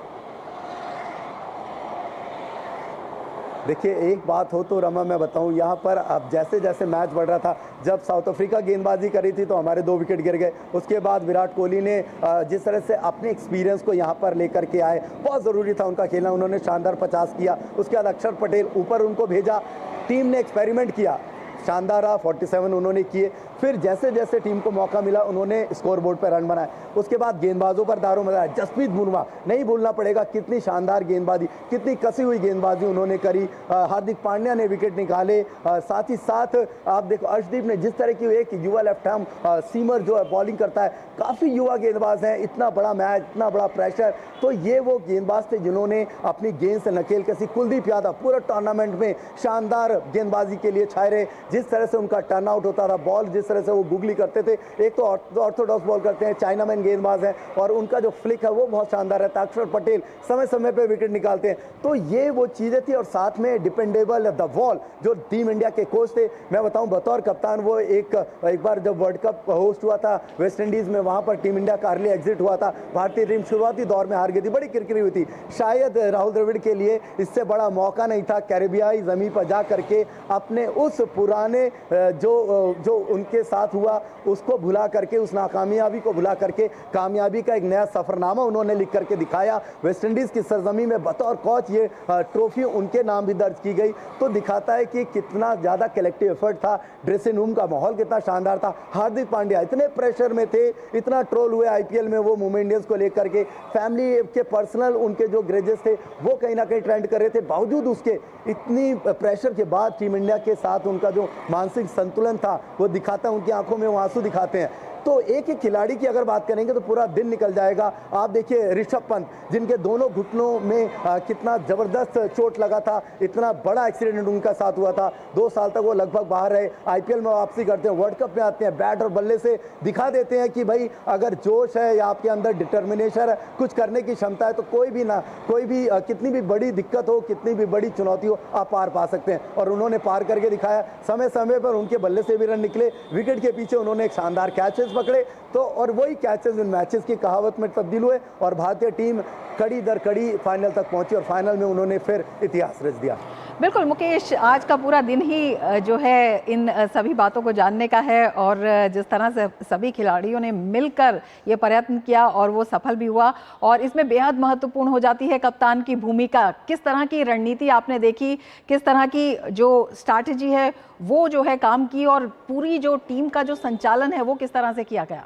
देखिए, एक बात हो तो रमा मैं बताऊं, यहाँ पर अब जैसे जैसे मैच बढ़ रहा था, जब साउथ अफ्रीका गेंदबाजी करी थी तो हमारे 2 विकेट गिर गए। उसके बाद विराट कोहली ने जिस तरह से अपने एक्सपीरियंस को यहाँ पर लेकर के आए, बहुत ज़रूरी था उनका खेलना, उन्होंने शानदार 50 किया। उसके बाद अक्षर पटेल ऊपर उनको भेजा, टीम ने एक्सपेरिमेंट किया, शानदार 47 उन्होंने किए। फिर जैसे जैसे टीम को मौका मिला उन्होंने स्कोर बोर्ड पर रन बनाए। उसके बाद गेंदबाजों पर दारों मदार, जसप्रीत बुमराह नहीं भूलना पड़ेगा, कितनी शानदार गेंदबाजी, कितनी कसी हुई गेंदबाजी उन्होंने करी। हार्दिक पांड्या ने विकेट निकाले, साथ ही साथ आप देखो अर्शदीप ने, जिस तरह की एक युवा लेफ्ट आर्म सीमर जो है बॉलिंग करता है, काफ़ी युवा गेंदबाज हैं, इतना बड़ा मैच, इतना बड़ा प्रेशर, तो ये वो गेंदबाज थे जिन्होंने अपनी गेंद से नकेल कसी। कुलदीप यादव पूरा टूर्नामेंट में शानदार गेंदबाजी के लिए छाए रहे, जिस तरह से उनका टर्नआउट होता था, बॉल जिस तरह से वो गुगली करते थे, एक तो ऑर्थोडॉक्स बॉल करते हैं, चाइनामैन गेंदबाज हैं, और उनका जो फ्लिक है वो बहुत शानदार रहता है। अक्षर पटेल समय समय पे विकेट निकालते हैं, तो ये वो चीज़ें थी। और साथ में डिपेंडेबल द वॉल जो टीम इंडिया के कोच थे, मैं बताऊं बतौर कप्तान, वो एक बार जब वर्ल्ड कप होस्ट हुआ था वेस्ट इंडीज़ में, वहाँ पर टीम इंडिया का अर्ली एग्जिट हुआ था, भारतीय टीम शुरुआती दौर में हार गई थी, बड़ी किरकिरी हुई थी। शायद राहुल द्रविड़ के लिए इससे बड़ा मौका नहीं था कैरेबियाई ज़मीन पर जा करके अपने उस पुराने जो उनके साथ हुआ उसको भुला करके, उस नाकामयाबी को भुला करके कामयाबी का एक नया सफरनामा उन्होंने लिख करके दिखाया। वेस्ट इंडीज़ की सरजमी में बतौर कोच ये ट्रॉफी उनके नाम भी दर्ज की गई, तो दिखाता है कि कितना ज़्यादा कलेक्टिव एफर्ट था, ड्रेसिंग रूम का माहौल कितना शानदार था। हार्दिक पांड्या इतने प्रेशर में थे, इतना ट्रोल हुए आईपीएल में वो मुंबई इंडियंस को लेकर के, फैमिली के पर्सनल उनके जो ग्रेजेस थे वो कहीं ना कहीं ट्रेंड कर रहे थे, बावजूद उसके इतनी प्रेशर के बाद टीम इंडिया के साथ उनका जो मानसिक संतुलन था वो दिखाता है, उनकी आंखों में वो आंसू दिखाते हैं। तो एक एक खिलाड़ी की अगर बात करेंगे तो पूरा दिन निकल जाएगा। आप देखिए ऋषभ पंत, जिनके दोनों घुटनों में कितना ज़बरदस्त चोट लगा था, इतना बड़ा एक्सीडेंट उनका साथ हुआ था, 2 साल तक वो लगभग बाहर रहे, आईपीएल में वापसी करते हैं, वर्ल्ड कप में आते हैं, बैट और बल्ले से दिखा देते हैं कि भाई अगर जोश है या आपके अंदर डिटर्मिनेशन है, कुछ करने की क्षमता है, तो कोई भी कितनी भी बड़ी दिक्कत हो, कितनी भी बड़ी चुनौती हो, आप पार पा सकते हैं। और उन्होंने पार करके दिखाया, समय समय पर उनके बल्ले से भी रन निकले, विकेट के पीछे उन्होंने एक शानदार कैचेस पकड़े, तो और वही कैचेस इन मैचेस की कहावत में तब्दील हुए और भारतीय टीम कड़ी दर कड़ी फाइनल तक पहुंची और फाइनल में उन्होंने फिर इतिहास रच दिया। बिल्कुल मुकेश, आज का पूरा दिन ही जो है इन सभी बातों को जानने का है, और जिस तरह से सभी खिलाड़ियों ने मिलकर ये प्रयत्न किया और वो सफल भी हुआ, और इसमें बेहद महत्वपूर्ण हो जाती है कप्तान की भूमिका। किस तरह की रणनीति आपने देखी, किस तरह की जो स्ट्रैटेजी है वो जो है काम की, और पूरी जो टीम का जो संचालन है वो किस तरह से किया गया?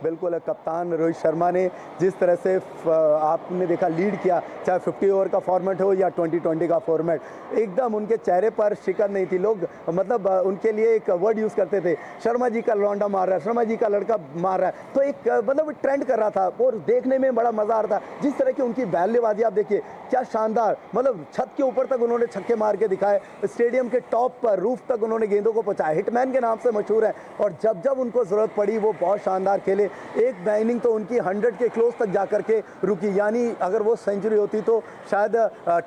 बिल्कुल, कप्तान रोहित शर्मा ने जिस तरह से आपने देखा लीड किया, चाहे 50 ओवर का फॉर्मेट हो या 2020 का फॉर्मेट, एकदम उनके चेहरे पर शिकन नहीं थी। लोग मतलब उनके लिए एक वर्ड यूज़ करते थे, शर्मा जी का लौंडा मार रहा है, शर्मा जी का लड़का मार रहा है, तो एक मतलब ट्रेंड कर रहा था और देखने में बड़ा मज़ा आ रहा था। जिस तरह की उनकी बल्लेबाजी आप देखिए, क्या शानदार, मतलब छत के ऊपर तक उन्होंने छक्के मार के दिखाए, स्टेडियम के टॉप पर रूफ तक उन्होंने गेंदों को पहुँचाया, हिटमैन के नाम से मशहूर है, और जब जब उनको ज़रूरत पड़ी वो बहुत शानदार खेले। एक बैनिंग तो उनकी 100 के क्लोज तक जाकर के रुकी, यानी अगर वो सेंचुरी होती तो शायद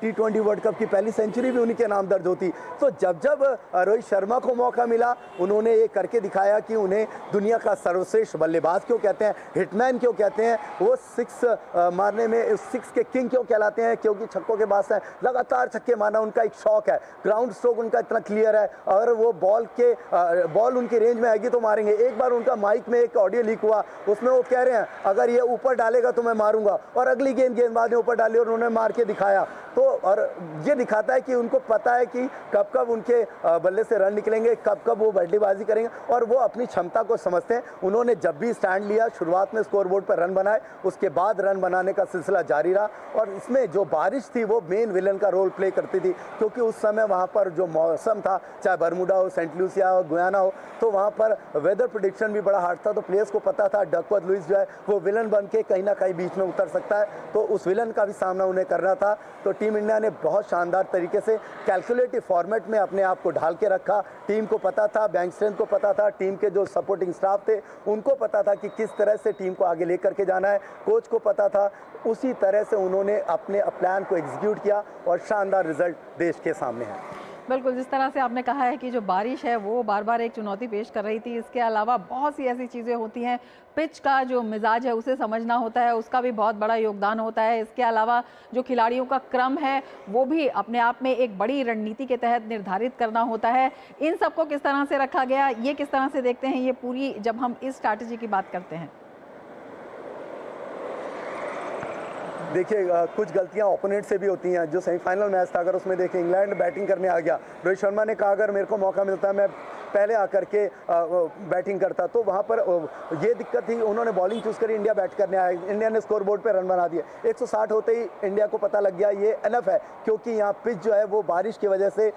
T20 वर्ल्ड कप की पहली सेंचुरी भी उन्हीं के नाम दर्ज होती। तो जब जब रोहित शर्मा को मौका मिला, उन्होंने ये करके दिखाया कि उन्हें दुनिया का सर्वश्रेष्ठ बल्लेबाज क्यों कहते हैं, हिटमैन क्यों कहते हैं, वो 6 मारने में 6 के किंग क्यों कहलाते हैं, क्योंकि छक्कों के बादशाह, लगातार छक्के मारना उनका एक शौक है, ग्राउंड स्ट्रोक उनका इतना क्लियर है, और वो बॉल उनकी रेंज में आएगी तो मारेंगे। एक बार उनका माइक में एक ऑडियो लीक हुआ, उसमें वो कह रहे हैं अगर ये ऊपर डालेगा तो मैं मारूंगा, और अगली गेंदबाज ने ऊपर डाली और उन्होंने मार के दिखाया। तो और ये दिखाता है कि उनको पता है कि कब कब उनके बल्ले से रन निकलेंगे, कब कब वो बल्लेबाजी करेंगे और वो अपनी क्षमता को समझते हैं। उन्होंने जब भी स्टैंड लिया शुरुआत में स्कोरबोर्ड पर रन बनाए, उसके बाद रन बनाने का सिलसिला जारी रहा और इसमें जो बारिश थी वो मेन विलन का रोल प्ले करती थी, क्योंकि उस समय वहाँ पर जो मौसम था, चाहे बरमूडा हो, सेंट लूसिया हो, गुयाना हो, तो वहाँ पर वेदर प्रेडिक्शन भी बड़ा हार्ड था। तो प्लेयर्स को पता था डकवर्थ लुईस जो है वो विलन बन के कहीं ना कहीं बीच में उतर सकता है, तो उस विलन का भी सामना उन्हें करना था। तो टीम इंडिया ने बहुत शानदार तरीके से कैलकुलेटिव फॉर्मेट में अपने आप को ढाल के रखा। टीम को पता था, बैंक स्ट्रेंथ को पता था, टीम के जो सपोर्टिंग स्टाफ थे उनको पता था कि किस तरह से टीम को आगे लेकर के जाना है, कोच को पता था। उसी तरह से उन्होंने अपने प्लान को एग्जीक्यूट किया और शानदार रिजल्ट देश के सामने है। बिल्कुल, जिस तरह से आपने कहा है कि जो बारिश है वो बार बार एक चुनौती पेश कर रही थी, इसके अलावा बहुत सी ऐसी चीज़ें होती हैं, पिच का जो मिजाज है उसे समझना होता है, उसका भी बहुत बड़ा योगदान होता है। इसके अलावा जो खिलाड़ियों का क्रम है वो भी अपने आप में एक बड़ी रणनीति के तहत निर्धारित करना होता है। इन सबको किस तरह से रखा गया, ये किस तरह से देखते हैं ये पूरी, जब हम इस स्ट्रैटेजी की बात करते हैं? देखिए कुछ गलतियां ओपोनेंट से भी होती हैं। जो सेमीफाइनल मैच था, अगर उसमें देखिए इंग्लैंड बैटिंग करने आ गया, रोहित शर्मा ने कहा अगर मेरे को मौका मिलता है मैं पहले आकर के बैटिंग करता, तो वहाँ पर ये दिक्कत थी। उन्होंने बॉलिंग चूज़ करी, इंडिया बैट करने आया, इंडिया ने स्कोरबोर्ड पे रन बना दिए। 160 होते ही इंडिया को पता लग गया ये एनफ है, क्योंकि यहाँ पिच जो है वो बारिश की वजह से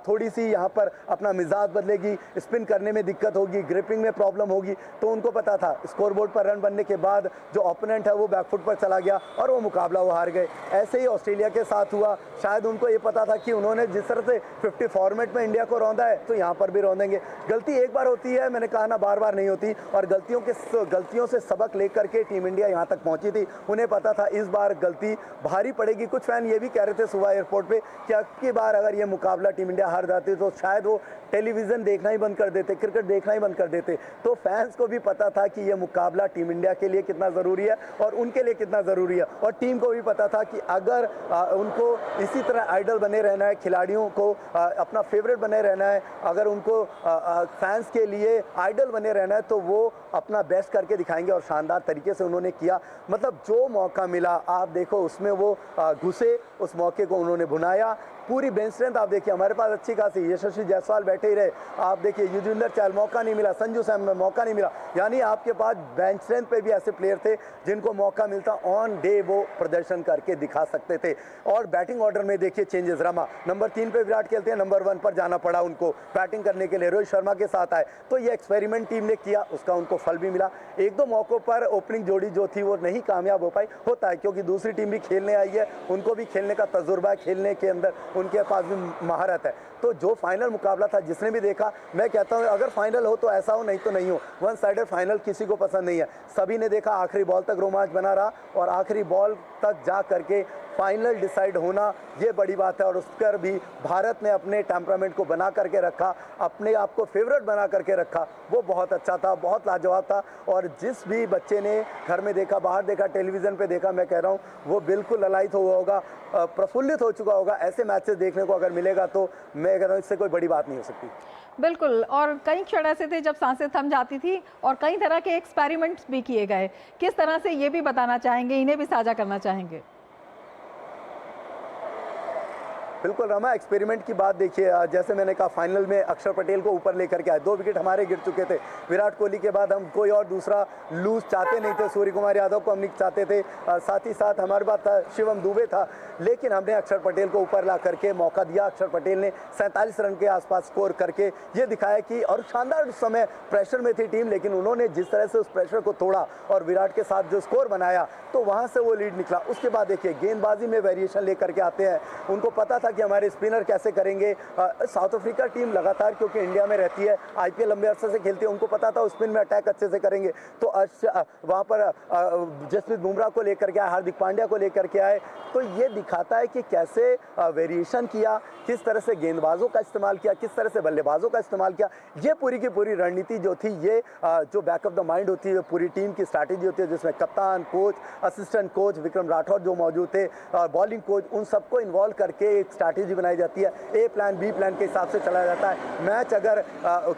थोड़ी सी यहाँ पर अपना मिजाज बदलेगी, स्पिन करने में दिक्कत होगी, ग्रिपिंग में प्रॉब्लम होगी। तो उनको पता था स्कोरबोर्ड पर रन बनने के बाद जो ओपोनेंट है वो बैकफुट पर चला गया और वो मुकाबला वो हार गए। ऐसे ही ऑस्ट्रेलिया के साथ हुआ। शायद उनको ये पता था कि उन्होंने जिस तरह से 50 फॉर्मेट में इंडिया को रौंदा है तो यहाँ पर भी रौंदेंगे। गलती एक बार होती है, मैंने कहा ना, बार बार नहीं होती, और गलतियों से सबक लेकर के टीम इंडिया यहाँ तक पहुंची थी। उन्हें पता था इस बार गलती भारी पड़ेगी। कुछ फैन ये भी कह रहे थे सुबह एयरपोर्ट पे कि अब की बार अगर ये मुकाबला टीम इंडिया हार जाती तो शायद वो टेलीविजन देखना ही बंद कर देते, क्रिकेट देखना ही बंद कर देते। तो फैंस को भी पता था कि ये मुकाबला टीम इंडिया के लिए कितना ज़रूरी है और उनके लिए कितना ज़रूरी है, और टीम को भी पता था कि अगर उनको इसी तरह आइडल बने रहना है, खिलाड़ियों को अपना फेवरेट बने रहना है, अगर उनको फैंस के लिए आइडल बने रहना है, तो वो अपना बेस्ट करके दिखाएंगे। और शानदार तरीके से उन्होंने किया। मतलब जो मौका मिला आप देखो उसमें वो घुसे, उस मौके को उन्होंने भुनाया। पूरी बेंच स्ट्रेंथ आप देखिए, हमारे पास अच्छी खासी, यशस्वी जायसवाल बैठे ही रहे, आप देखिए युजवेंद्र चहल मौका नहीं मिला, संजू सैम मौका नहीं मिला। यानी आपके पास बेंच स्ट्रेंथ पे भी ऐसे प्लेयर थे जिनको मौका मिलता ऑन डे वो प्रदर्शन करके दिखा सकते थे। और बैटिंग ऑर्डर में देखिए चेंजेस, रमा नंबर 3 पे विराट खेलते हैं, नंबर 1 पर जाना पड़ा उनको बैटिंग करने के लिए, रोहित शर्मा के साथ आए। तो ये एक्सपेरिमेंट टीम ने किया, उसका उनको फल भी मिला। एक दो मौक़ों पर ओपनिंग जोड़ी जो थी वो नहीं कामयाब हो पाई, होता है क्योंकि दूसरी टीम भी खेलने आई है, उनको भी खेलने का तजुर्बा है, खेलने के अंदर उनके पास भी महारत है। तो जो फाइनल मुकाबला था जिसने भी देखा, मैं कहता हूं अगर फाइनल हो तो ऐसा हो, नहीं तो नहीं हो। वन साइडेड फाइनल किसी को पसंद नहीं है। सभी ने देखा आखिरी बॉल तक रोमांच बना रहा और आखिरी बॉल तक जा करके फाइनल डिसाइड होना ये बड़ी बात है। और उस पर भी भारत ने अपने टेम्परामेंट को बना करके रखा, अपने आप को फेवरेट बना करके रखा, वो बहुत अच्छा था, बहुत लाजवाब था। और जिस भी बच्चे ने घर में देखा, बाहर देखा, टेलीविज़न पे देखा, मैं कह रहा हूँ वो बिल्कुल ललायित हुआ होगा, प्रफुल्लित हो चुका होगा। ऐसे मैचेस देखने को अगर मिलेगा तो मैं कह रहा हूँ इससे कोई बड़ी बात नहीं हो सकती। बिल्कुल, और कई क्षण ऐसे थे जब सांसें थम जाती थी और कई तरह के एक्सपेरिमेंट्स भी किए गए। किस तरह से ये भी बताना चाहेंगे, इन्हें भी साझा करना चाहेंगे? बिल्कुल रमा, एक्सपेरिमेंट की बात देखिए, जैसे मैंने कहा फाइनल में अक्षर पटेल को ऊपर लेकर के आए, 2 विकेट हमारे गिर चुके थे। विराट कोहली के बाद हम कोई और दूसरा लूज चाहते नहीं थे, सूर्य कुमार यादव को हम नहीं चाहते थे, साथ ही साथ हमारे पास था शिवम दुबे था, लेकिन हमने अक्षर पटेल को ऊपर ला करके मौका दिया। अक्षर पटेल ने 47 रन के आसपास स्कोर करके ये दिखाया कि, और शानदार उस समय प्रेशर में थी टीम, लेकिन उन्होंने जिस तरह से उस प्रेशर को तोड़ा और विराट के साथ जो स्कोर बनाया तो वहाँ से वो लीड निकला। उसके बाद देखिए गेंदबाजी में वेरिएशन लेकर के आते हैं, उनको पता था कि हमारे स्पिनर कैसे करेंगे। साउथ अफ्रीका टीम लगातार क्योंकि इंडिया में रहती है, IPL लंबे अरसे से खेलती है, उनको पता था स्पिन में अटैक अच्छे से करेंगे। तो वहाँ पर जसप्रीत बुमराह को लेकर के आए, हार्दिक पांड्या को लेकर के आए। तो ये दिखाता है कि कैसे वेरिएशन किया, किस तरह से गेंदबाजों का इस्तेमाल किया, किस तरह से बल्लेबाजों का इस्तेमाल किया। ये पूरी की पूरी रणनीति जो थी, ये जो बैक ऑफ द माइंड होती है, पूरी टीम की स्ट्रैटेजी होती है, जिसमें कप्तान, coach, assistant coach Vikram Rathore जो मौजूद थे और बॉलिंग कोच, उन सबको इन्वॉल्व करके एक स्ट्रैटेजी बनाई जाती है, ए प्लान बी प्लान के हिसाब से चला जाता है। मैच अगर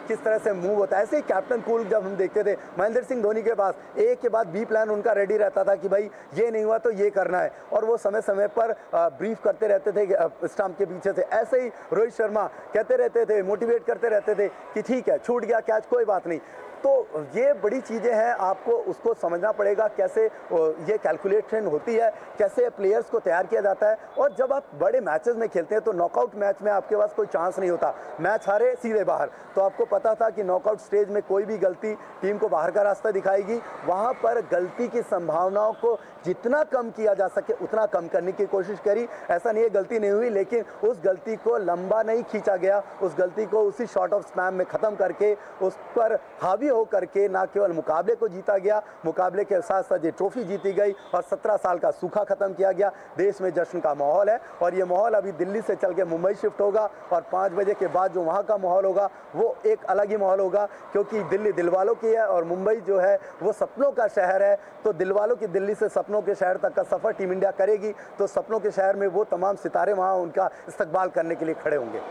किस तरह से मूव होता है, ऐसे ही कैप्टन कूल जब हम देखते थे महेंद्र सिंह धोनी के पास ए के बाद बी प्लान उनका रेडी रहता था कि भाई ये नहीं हुआ तो ये करना है, और वो समय समय पर ब्रीफ करते रहते थे स्टंप के पीछे से। ऐसे ही रोहित शर्मा कहते रहते थे, मोटिवेट करते रहते थे कि ठीक है छूट गया कैच कोई बात नहीं। तो ये बड़ी चीज़ें हैं, आपको उसको समझना पड़ेगा कैसे ये कैलकुलेशन होती है, कैसे प्लेयर्स को तैयार किया जाता है। और जब आप बड़े मैचेस में खेलते हैं तो नॉकआउट मैच में आपके पास कोई चांस नहीं होता, मैच हारे सीधे बाहर। तो आपको पता था कि नॉकआउट स्टेज में कोई भी गलती टीम को बाहर का रास्ता दिखाएगी, वहाँ पर गलती की संभावनाओं को जितना कम किया जा सके उतना कम करने की कोशिश करी। ऐसा नहीं है गलती नहीं हुई, लेकिन उस गलती को लंबा नहीं खींचा गया, उस गलती को उसी शॉर्ट ऑफ स्पैम में ख़त्म करके उस पर हावी हो करके ना केवल मुकाबले को जीता गया, मुकाबले के साथ साथ ये ट्रॉफी जीती गई और 17 साल का सूखा खत्म किया गया। देश में जश्न का माहौल है और ये माहौल अभी दिल्ली से चल के मुंबई शिफ्ट होगा और 5 बजे के बाद जो वहाँ का माहौल होगा वो एक अलग ही माहौल होगा, क्योंकि दिल्ली दिलवालों की है और मुंबई जो है वो सपनों का शहर है। तो दिलवालों की दिल्ली से सपनों के शहर तक का सफ़र टीम इंडिया करेगी, तो सपनों के शहर में वो तमाम सितारे वहाँ उनका इस्तकबाल करने के लिए खड़े होंगे।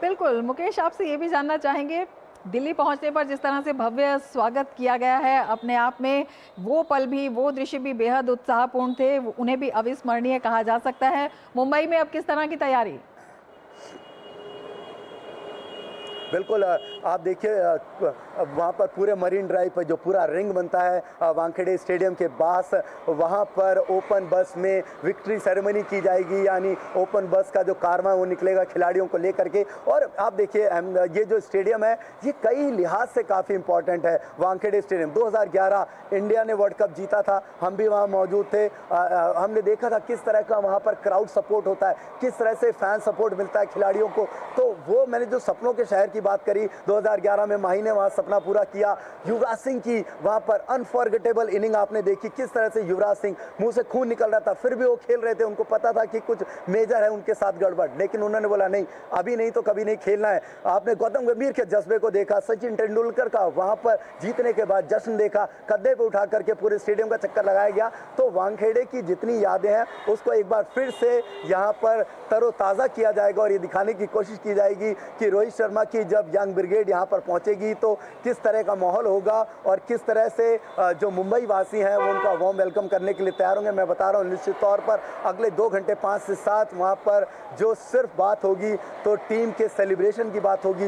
बिल्कुल मुकेश, आपसे ये भी जानना चाहेंगे, दिल्ली पहुंचने पर जिस तरह से भव्य स्वागत किया गया है, अपने आप में वो पल भी, वो दृश्य भी बेहद उत्साहपूर्ण थे, उन्हें भी अविस्मरणीय कहा जा सकता है। मुंबई में अब किस तरह की तैयारी? बिल्कुल, आप देखिए वहाँ पर पूरे मरीन ड्राइव पर जो पूरा रिंग बनता है वानखेड़े स्टेडियम के पास, वहाँ पर ओपन बस में विक्ट्री सेरेमनी की जाएगी, यानी ओपन बस का जो कारवां वो निकलेगा खिलाड़ियों को लेकर के। और आप देखिए ये जो स्टेडियम है ये कई लिहाज से काफ़ी इंपॉर्टेंट है। वानखेड़े स्टेडियम 2011 इंडिया ने वर्ल्ड कप जीता था, हम भी वहाँ मौजूद थे, हमने देखा था किस तरह का वहाँ पर क्राउड सपोर्ट होता है, किस तरह से फैन सपोर्ट मिलता है खिलाड़ियों को। तो वो मैंने जो सपनों के शहर की बात करी, 2011 में माही ने वहाँ सपना पूरा किया। युवराज सिंह की वहाँ पर अनफॉरगेटेबल इनिंग आपने देखी, किस तरह से युवराज सिंह मुंह से खून निकल रहा था, फिर भी वो खेल रहे थे। उनको पता था कि कुछ मेजर है उनके साथ गड़बड़, लेकिन उन्होंने बोला नहीं, अभी नहीं तो कभी नहीं खेलना है। आपने गौतम गंभीर के जज्बे को देखा, सचिन तेंदुलकर का वहाँ पर जीतने के बाद जश्न देखा, कद्दे पे उठा करके पूरे स्टेडियम का चक्कर लगाया गया। तो वानखेड़े की जितनी यादें हैं उसको एक बार फिर से यहाँ पर तरोताज़ा किया जाएगा और ये दिखाने की कोशिश की जाएगी कि रोहित शर्मा की जब यंग ब्रिगेड यहाँ पर पहुँचेगी तो किस तरह का माहौल होगा और किस तरह से जो मुंबई वासी हैं वो उनका वार्म वेलकम करने के लिए तैयार होंगे। मैं बता रहा हूँ निश्चित तौर पर अगले 2 घंटे 5 से 7 वहाँ पर जो सिर्फ बात होगी तो टीम के सेलिब्रेशन की बात होगी,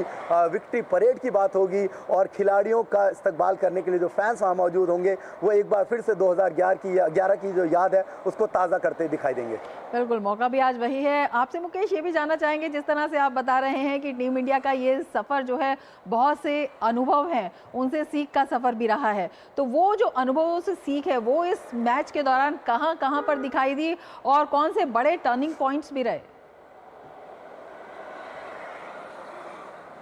विक्ट्री परेड की बात होगी और खिलाड़ियों का इस्तकबाल करने के लिए जो फैंस वहाँ मौजूद होंगे वो एक बार फिर से 2011 की जो याद है उसको ताज़ा करते दिखाई देंगे। बिल्कुल, मौका भी आज वही है। आपसे मुकेश ये भी जानना चाहेंगे, जिस तरह से आप बता रहे हैं कि टीम इंडिया का ये सफ़र जो है बहुत से अनुभव हैं, उनसे सीख का सफ़र भी रहा है, तो वो जो अनुभवों से सीख है वो इस मैच के दौरान कहाँ कहाँ पर दिखाई दी और कौन से बड़े टर्निंग पॉइंट्स भी रहे?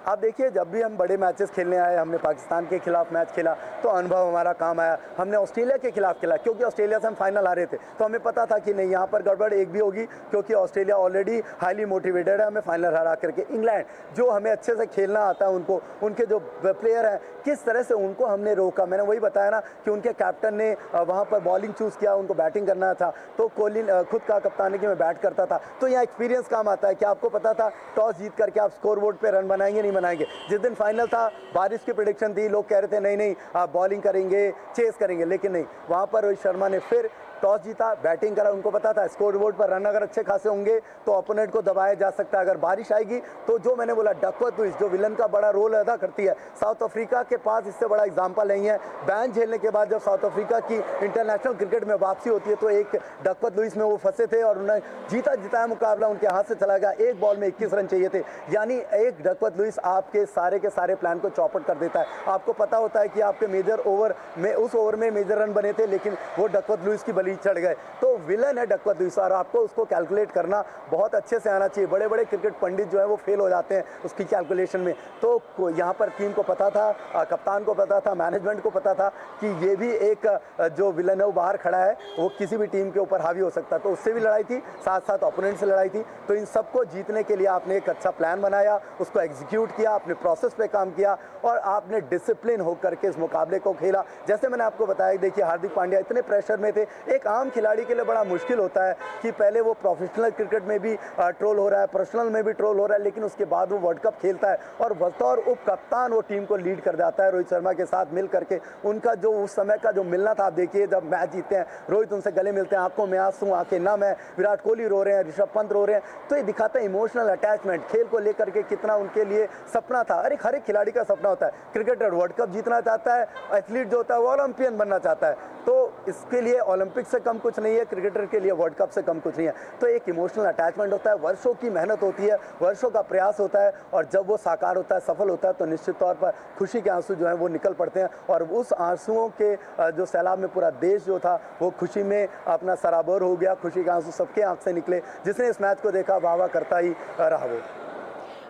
आप देखिए जब भी हम बड़े मैचेस खेलने आए, हमने पाकिस्तान के खिलाफ मैच खेला तो अनुभव हमारा काम आया। हमने ऑस्ट्रेलिया के खिलाफ खेला क्योंकि ऑस्ट्रेलिया से हम फाइनल आ रहे थे, तो हमें पता था कि नहीं यहाँ पर गड़बड़ एक भी होगी क्योंकि ऑस्ट्रेलिया ऑलरेडी हाईली मोटिवेटेड है हमें फाइनल हरा करके। इंग्लैंड जो हमें अच्छे से खेलना आता है, उनको उनके जो प्लेयर हैं किस तरह से उनको हमने रोका। मैंने वही बताया ना कि उनके कैप्टन ने वहाँ पर बॉलिंग चूज़ किया, उनको बैटिंग करना था, तो कोहली खुद का कप्तान है कि मैं बैट करता था। तो यहाँ एक्सपीरियंस काम आता है कि आपको पता था टॉस जीत करके आप स्कोर बोर्ड पर रन बनाएंगे नहीं बनाएंगे। जिस दिन फाइनल था बारिश की प्रेडिक्शन थी, लोग कह रहे थे नहीं नहीं आप बॉलिंग करेंगे, चेस करेंगे, लेकिन नहीं, वहाँ पर रोहित शर्मा ने फिर टॉस जीता, बैटिंग करा। उनको पता था स्कोर बोर्ड पर रन अगर अच्छे खासे होंगे तो ओपोनेंट को दबाया जा सकता है। अगर बारिश आएगी तो जो मैंने बोला डकवर्थ लुइस जो विलन का बड़ा रोल अदा करती है, साउथ अफ्रीका के पास इससे बड़ा एग्जाम्पल नहीं है। बैन झेलने के बाद जब साउथ अफ्रीका की इंटरनेशनल क्रिकेट में वापसी होती है तो एक डकवर्थ लुइस में वो फंसे थे और उन्हें जीता जिताया मुकाबला उनके हाथ से चला गया। एक बॉल में 21 रन चाहिए थे, यानी एक डकवर्थ लुइस आपके सारे प्लान को चौपट कर देता है। आपको पता होता है कि आपके मेजर ओवर में उस ओवर में मेजर रन बने थे, लेकिन वो डकवर्थ लुइस की बलि चढ़ गए। तो विलन है डकवर्थ लुइस और आपको उसको कैलकुलेट करना बहुत अच्छे से आना चाहिए। बड़े बड़े क्रिकेट पंडित जो है वो फेल हो जाते हैं उसकी कैलकुलेशन में। तो यहाँ पर टीम को पता था, कप्तान को पता था, मैनेजमेंट को पता था कि ये भी एक जो विलन है वो बाहर खड़ा है, वो किसी भी टीम के ऊपर हावी हो सकता है। तो उससे भी लड़ाई थी, साथ साथ ओपोनेंट से लड़ाई थी। तो इन सबको जीतने के लिए आपने एक अच्छा प्लान बनाया, उसको एग्जीक्यूट किया, आपने प्रोसेस पे काम किया और आपने डिसिप्लिन होकर के इस मुकाबले को खेला। जैसे मैंने आपको बताया, देखिए हार्दिक पांड्या इतने प्रेशर में थे, एक एक आम खिलाड़ी के लिए बड़ा मुश्किल होता है कि पहले वो प्रोफेशनल क्रिकेट में भी ट्रोल हो रहा है, पर्सनल में भी ट्रोल हो रहा है, लेकिन उसके बाद वो वर्ल्ड कप खेलता है और बतौर उप कप्तान वो टीम को लीड कर जाता है रोहित शर्मा के साथ मिल करके। उनका जो उस समय का जो मिलना था, आप देखिए जब मैच जीतते हैं रोहित उनसे गले मिलते हैं, आंखों में आंसू, आंखें नम है, विराट कोहली रो रहे हैं, ऋषभ पंत रो रहे हैं, तो ये दिखाता है इमोशनल अटैचमेंट, खेल को लेकर के कितना उनके लिए सपना था। हर एक खिलाड़ी का सपना होता है, क्रिकेटर वर्ल्ड कप जीतना चाहता है, एथलीट जो होता है वो ओलंपियन बनना चाहता है, तो इसके लिए ओलंपिक से कम कुछ नहीं है, क्रिकेटर के लिए वर्ल्ड कप से कम कुछ नहीं है। तो एक इमोशनल अटैचमेंट होता है, वर्षों की मेहनत होती है, वर्षों का प्रयास होता है, और जब वो साकार होता है, सफल होता है, तो निश्चित तौर पर खुशी के आंसू जो हैं वो निकल पड़ते हैं। और उस आंसुओं के जो सैलाब में पूरा देश जो था वो खुशी में अपना सराबोर हो गया, खुशी के आंसू सबके आंख से निकले। जिसने इस मैच को देखा वाह वाह करता ही रहा वो।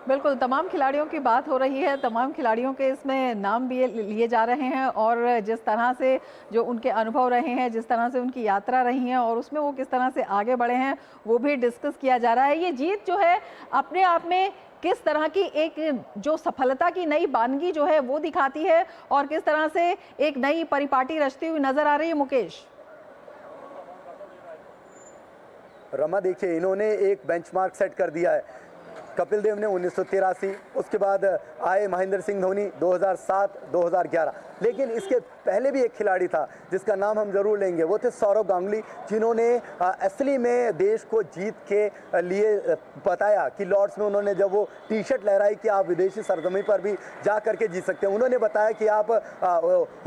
बिल्कुल, तमाम खिलाड़ियों की बात हो रही है, तमाम खिलाड़ियों के इसमें नाम भी लिए जा रहे हैं, और जिस तरह से जो उनके अनुभव रहे हैं, जिस तरह से उनकी यात्रा रही है और उसमें वो किस तरह से आगे बढ़े हैं, वो भी डिस्कस किया जा रहा है। ये जीत जो है अपने आप में किस तरह की एक जो सफलता की नई बानगी जो है वो दिखाती है, और किस तरह से एक नई परिपाटी रचती हुई नजर आ रही है मुकेश? रमा, देखिए इन्होंने एक बेंचमार्क सेट कर दिया है। कपिल देव ने 1983, उसके बाद आए महेंद्र सिंह धोनी 2007, 2011, लेकिन इसके पहले भी एक खिलाड़ी था जिसका नाम हम जरूर लेंगे, वो थे सौरव गांगुली, जिन्होंने असली में देश को जीत के लिए बताया कि लॉर्ड्स में उन्होंने जब वो टी शर्ट लहराई कि आप विदेशी सरजमी पर भी जा करके जीत सकते हैं। उन्होंने बताया कि आप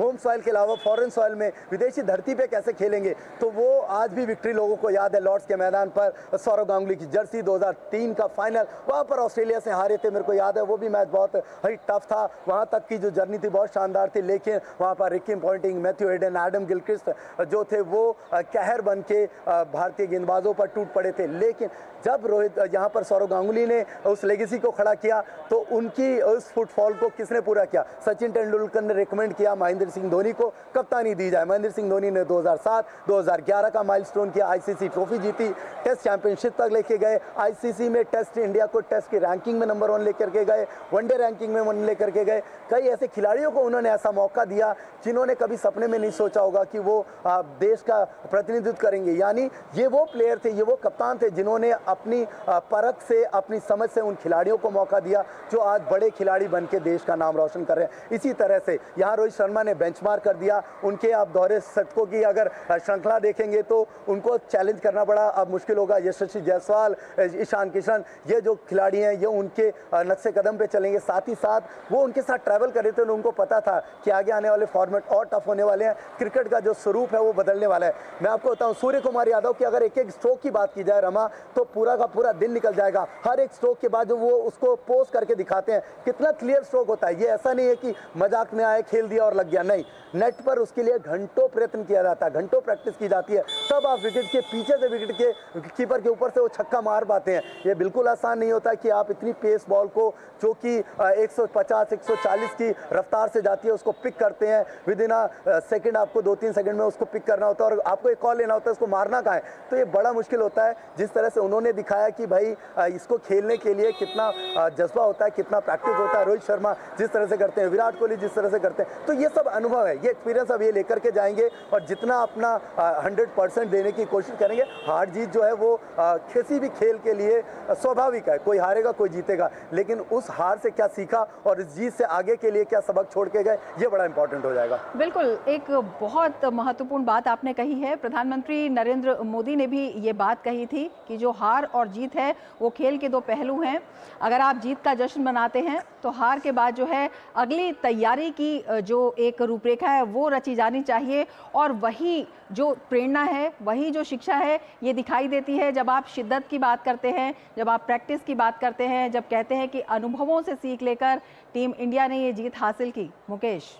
होम सॉइल के अलावा फॉरेन सॉइल में विदेशी धरती पे कैसे खेलेंगे। तो वो आज भी विक्ट्री लोगों को याद है लॉर्ड्स के मैदान पर सौरव गांगुली की जर्सी, 2003 का फाइनल, वहाँ पर ऑस्ट्रेलिया से हारे थे, मेरे को याद है वो भी मैच बहुत ही टफ था। वहाँ तक की जो जर्नी थी बहुत शानदार थी, लेकिन वहाँ पर Ricky Ponting, Matthew Hayden, Adam Gilchrist जो थे वो कहर बन के भारतीय गेंदबाजों पर टूट पड़े थे। लेकिन जब रोहित यहाँ पर सौरव गांगुली ने उस लेगेसी को खड़ा किया तो उनकी उस फुटफॉल को किसने पूरा किया? सचिन तेंदुलकर ने रिकमेंड किया महेंद्र सिंह धोनी को कप्तानी दी जाए। महेंद्र सिंह धोनी ने 2007, 2011 का माइलस्टोन किया, आईसीसी ट्रॉफी जीती, टेस्ट चैंपियनशिप तक लेके गए, आईसीसी में टेस्ट इंडिया को टेस्ट की रैंकिंग में नंबर 1 लेकर के गए, वनडे रैंकिंग में 1 लेकर के गए। कई ऐसे खिलाड़ियों को उन्होंने ऐसा मौका दिया जिन्होंने कभी सपने में नहीं सोचा होगा कि वो देश का प्रतिनिधित्व करेंगे। यानी ये वो प्लेयर थे, ये वो कप्तान थे जिन्होंने अपनी परख से, अपनी समझ से उन खिलाड़ियों को मौका दिया जो आज बड़े खिलाड़ी बन के देश का नाम रोशन कर रहे हैं। इसी तरह से यहाँ रोहित शर्मा ने बेंचमार्क कर दिया। उनके आप दोहरे शतकों की अगर श्रृंखला देखेंगे तो उनको चैलेंज करना बड़ा अब मुश्किल होगा। यशस्वी जायसवाल, ईशान किशन, ये जो खिलाड़ी हैं ये उनके नक्शे कदम पे चलेंगे। साथ ही साथ वो उनके साथ ट्रैवल कर रहे थे, उनको पता था कि आगे आने वाले फॉर्मेट और टफ होने वाले हैं, क्रिकेट का जो स्वरूप है वो बदलने वाला है। मैं आपको बताऊं सूर्य कुमार यादव की अगर एक एक स्ट्रोक की बात की जाए रमा, तो पूरा का पूरा दिन निकल जाएगा। हर एक स्ट्रोक के बाद जो वो उसको पोस्ट करके दिखाते हैं कितना क्लियर स्ट्रोक होता है। ये ऐसा नहीं है कि मजाक में आए, खेल दिया और लग गया, नहीं, नेट पर उसके लिए घंटों प्रयत्न किया जाता है, घंटों प्रैक्टिस की जाती है, तब आप विकेट के पीछे से विकेट के कीपर के ऊपर से वो छक्का मार पाते हैं। ये बिल्कुल आसान नहीं होता कि आप इतनी पेस बॉल को जो कि 150 140 की रफ्तार से जाती है उसको पिक करते हैं विद इन अ सेकंड। आपको 2-3 सेकंड में उसको पिक करना होता है और आपको एक कॉल लेना होता है उसको मारना कहाँ है। तो ये बड़ा मुश्किल होता है। जिस तरह से उन्होंने दिखाया कि भाई इसको खेलने के लिए कितना जज्बा होता है, कितना प्रैक्टिस होता है। रोहित शर्मा जिस तरह से करते हैं, विराट कोहली जिस तरह से करते हैं, तो ये सब अनुभव है, ये एक्सपीरियंस अब ये लेकर के जाएंगे और जितना अपना 100% देने की कोशिश करेंगे। हार जीत जो है वो किसी भी खेल के लिए स्वाभाविक है, कोई हारेगा कोई जीतेगा, लेकिन उस हार से क्या सीखा और इस जीत से आगे के लिए क्या सबक छोड़ के गए, ये बड़ा इंपॉर्टेंट हो जाएगा। बिल्कुल, एक बहुत महत्वपूर्ण बात आपने कही है। प्रधानमंत्री नरेंद्र मोदी ने भी ये बात कही थी कि जो हार और जीत है वो खेल के दो पहलू हैं। अगर आप जीत का जश्न मनाते हैं तो हार के बाद जो है अगली तैयारी की जो एक रूपरेखा है वो रची जानी चाहिए, और वही जो प्रेरणा है, वही जो शिक्षा है, ये दिखाई देती है जब आप शिद्दत की बात करते हैं, जब आप प्रैक्टिस की बात करते हैं, जब कहते हैं कि अनुभवों से सीख लेकर टीम इंडिया ने ये जीत हासिल की। मुकेश,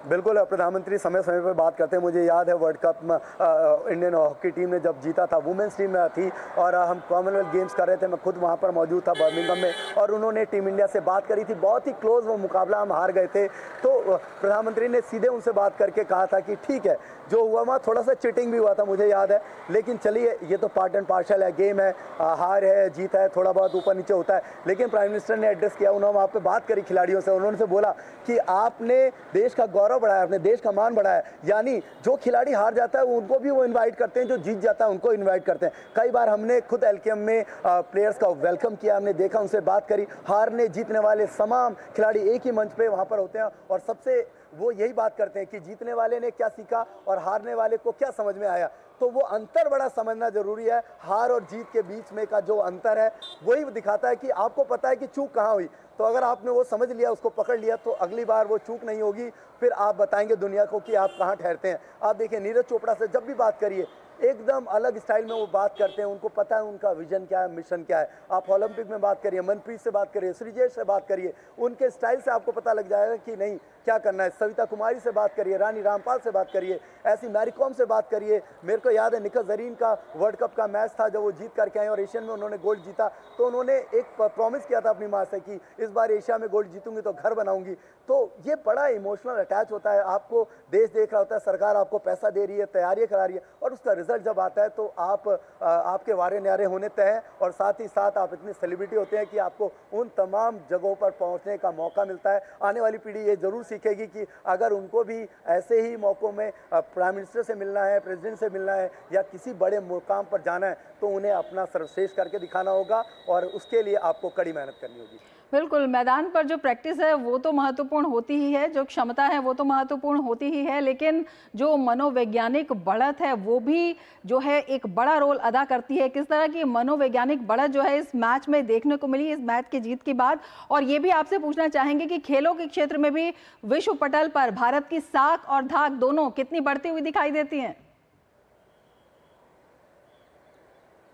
बिल्कुल, प्रधानमंत्री समय समय पर बात करते हैं। मुझे याद है वर्ल्ड कप में इंडियन हॉकी टीम ने जब जीता था, वुमेंस टीम में थी और हम कॉमनवेल्थ गेम्स कर रहे थे, मैं खुद वहाँ पर मौजूद था बर्मिंघम में, और उन्होंने टीम इंडिया से बात करी थी। बहुत ही क्लोज वो मुकाबला, हम हार गए थे, तो प्रधानमंत्री ने सीधे उनसे बात करके कहा था कि ठीक है जो हुआ वहाँ थोड़ा सा चिटिंग भी हुआ था, मुझे याद है, लेकिन चलिए ये तो पार्ट एंड पार्सल है, गेम है, हार है जीत है, थोड़ा बहुत ऊपर नीचे होता है। लेकिन प्राइम मिनिस्टर ने एड्रेस किया, उन्होंने वहाँ पर बात करी खिलाड़ियों से, उन्होंने से बोला कि आपने देश का गौरव गौरव बढ़ाया, अपने देश का मान बढ़ाया। यानी जो खिलाड़ी हार जाता है उनको भी वो इनवाइट करते हैं, जो जीत जाता है उनको इनवाइट करते हैं। कई बार हमने खुद एलकेएम में प्लेयर्स का वेलकम किया, हमने देखा, उनसे बात करी। हारने जीतने वाले तमाम खिलाड़ी एक ही मंच पे वहाँ पर होते हैं और सबसे वो यही बात करते हैं कि जीतने वाले ने क्या सीखा और हारने वाले को क्या समझ में आया। तो वो अंतर बड़ा समझना जरूरी है। हार और जीत के बीच में का जो अंतर है वही दिखाता है कि आपको पता है कि चूक कहाँ हुई। तो अगर आपने वो समझ लिया, उसको पकड़ लिया, तो अगली बार वो चूक नहीं होगी। फिर आप बताएंगे दुनिया को कि आप कहाँ ठहरते हैं। आप देखिए नीरज चोपड़ा से जब भी बात करिए एकदम अलग स्टाइल में वो बात करते हैं, उनको पता है उनका विजन क्या है, मिशन क्या है। आप ओलंपिक में बात करिए, मनप्रीत से बात करिए, श्रीजेश से बात करिए, उनके स्टाइल से आपको पता लग जाएगा कि नहीं क्या करना है। सविता कुमारी से बात करिए, रानी रामपाल से बात करिए, ऐसी मैरी कॉम से बात करिए। मेरे को याद है निखत जरीन का वर्ल्ड कप का मैच था जब वो जीत करके आए और एशियन में उन्होंने गोल्ड जीता, तो उन्होंने एक प्रॉमिस किया था अपनी माँ से कि इस बार एशिया में गोल्ड जीतूंगी तो घर बनाऊंगी। तो ये बड़ा इमोशनल अटैच होता है। आपको देश देख रहा होता है, सरकार आपको पैसा दे रही है, तैयारियां करा रही है और उसका रिजल्ट जब आता है तो आपके वारे न्यारे होने तय हैं और साथ ही साथ आप इतनी सेलिब्रिटी होते हैं कि आपको उन तमाम जगहों पर पहुंचने का मौका मिलता है। आने वाली पीढ़ी ये जरूर सीखेगी कि अगर उनको भी ऐसे ही मौक़ों में प्राइम मिनिस्टर से मिलना है, प्रेसिडेंट से मिलना है या किसी बड़े मुकाम पर जाना है तो उन्हें अपना सर्वश्रेष्ठ करके दिखाना होगा और उसके लिए आपको कड़ी मेहनत करनी होगी। बिल्कुल, मैदान पर जो प्रैक्टिस है वो तो महत्वपूर्ण होती ही है, जो क्षमता है वो तो महत्वपूर्ण होती ही है, लेकिन जो मनोवैज्ञानिक बढ़त है वो भी जो है एक बड़ा रोल अदा करती है। किस तरह की मनोवैज्ञानिक बढ़त जो है इस मैच में देखने को मिली, इस मैच की जीत के बाद। और ये भी आपसे पूछना चाहेंगे कि खेलों के क्षेत्र में भी विश्व पटल पर भारत की साख और धाक दोनों कितनी बढ़ती हुई दिखाई देती हैं?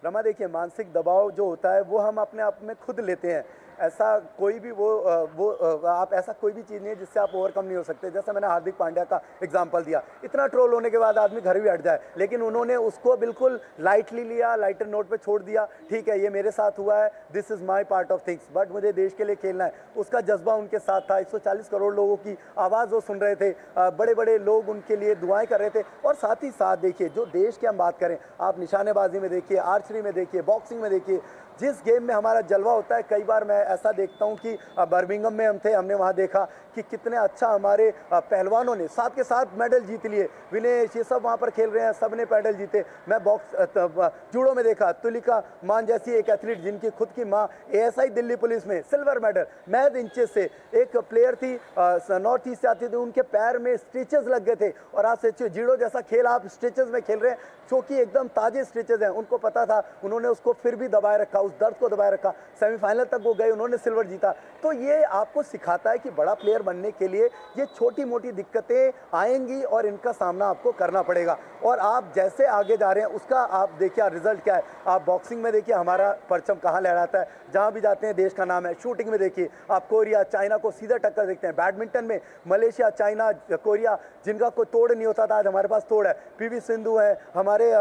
रमा, देखिए मानसिक दबाव जो होता है वो हम अपने आप में खुद लेते हैं। ऐसा कोई भी आप ऐसा कोई भी चीज़ नहीं है जिससे आप ओवरकम नहीं हो सकते। जैसा मैंने हार्दिक पांड्या का एग्जांपल दिया, इतना ट्रोल होने के बाद आदमी घर भी हट जाए, लेकिन उन्होंने उसको बिल्कुल लाइटली लिया, लाइटर नोट पे छोड़ दिया। ठीक है, ये मेरे साथ हुआ है, this is my part of things, but मुझे देश के लिए खेलना है। उसका जज्बा उनके साथ था। 140 करोड़ लोगों की आवाज़ वो सुन रहे थे, बड़े बड़े लोग उनके लिए दुआएं कर रहे थे। और साथ ही साथ देखिए जो देश की हम बात करें, आप निशानेबाजी में देखिए, आर्चरी में देखिए, बॉक्सिंग में देखिए, जिस गेम में हमारा जलवा होता है। कई बार मैं ऐसा देखता हूं कि बर्मिंघम में हम थे, हमने वहां देखा कि कितने अच्छा हमारे पहलवानों ने साथ के साथ मेडल जीत लिए। विनेश ये सब वहां पर खेल रहे हैं, सब ने मेडल जीते। मैं जूडो में देखा, तुलिका मान जैसी एक एथलीट जिनकी खुद की माँ ASI दिल्ली पुलिस में सिल्वर मेडल मैथ इंचेस से। एक प्लेयर थी नॉर्थ ईस्ट से आती थी, उनके पैर में स्टिचेस लग गए थे। और आप सोचिए जूडो जैसा खेल आप स्टिचेस में खेल रहे हैं, जो कि एकदम ताजे स्टिचेस हैं। उनको पता था, उन्होंने उसको फिर भी दबाए रखा, उस दर्द को दबाए रखा, सेमीफाइनल तक वो गए, उन्होंने सिल्वर जीता। तो ये आपको सिखाता है कि बड़ा प्लेयर बनने के लिए ये छोटी मोटी दिक्कतें आएंगी और इनका सामना आपको करना पड़ेगा। और आप जैसे आगे जा रहे हैं उसका आप देखिए रिजल्ट क्या है। आप बॉक्सिंग में देखिए हमारा परचम कहाँ लहराता है, जहाँ भी जाते हैं देश का नाम है। शूटिंग में देखिए आप कोरिया चाइना को सीधा टक्कर देखते हैं। बैडमिंटन में मलेशिया, चाइना, कोरिया, जिनका कोई तोड़ नहीं होता था, आज हमारे पास तोड़ है। PV सिंधु है हमारे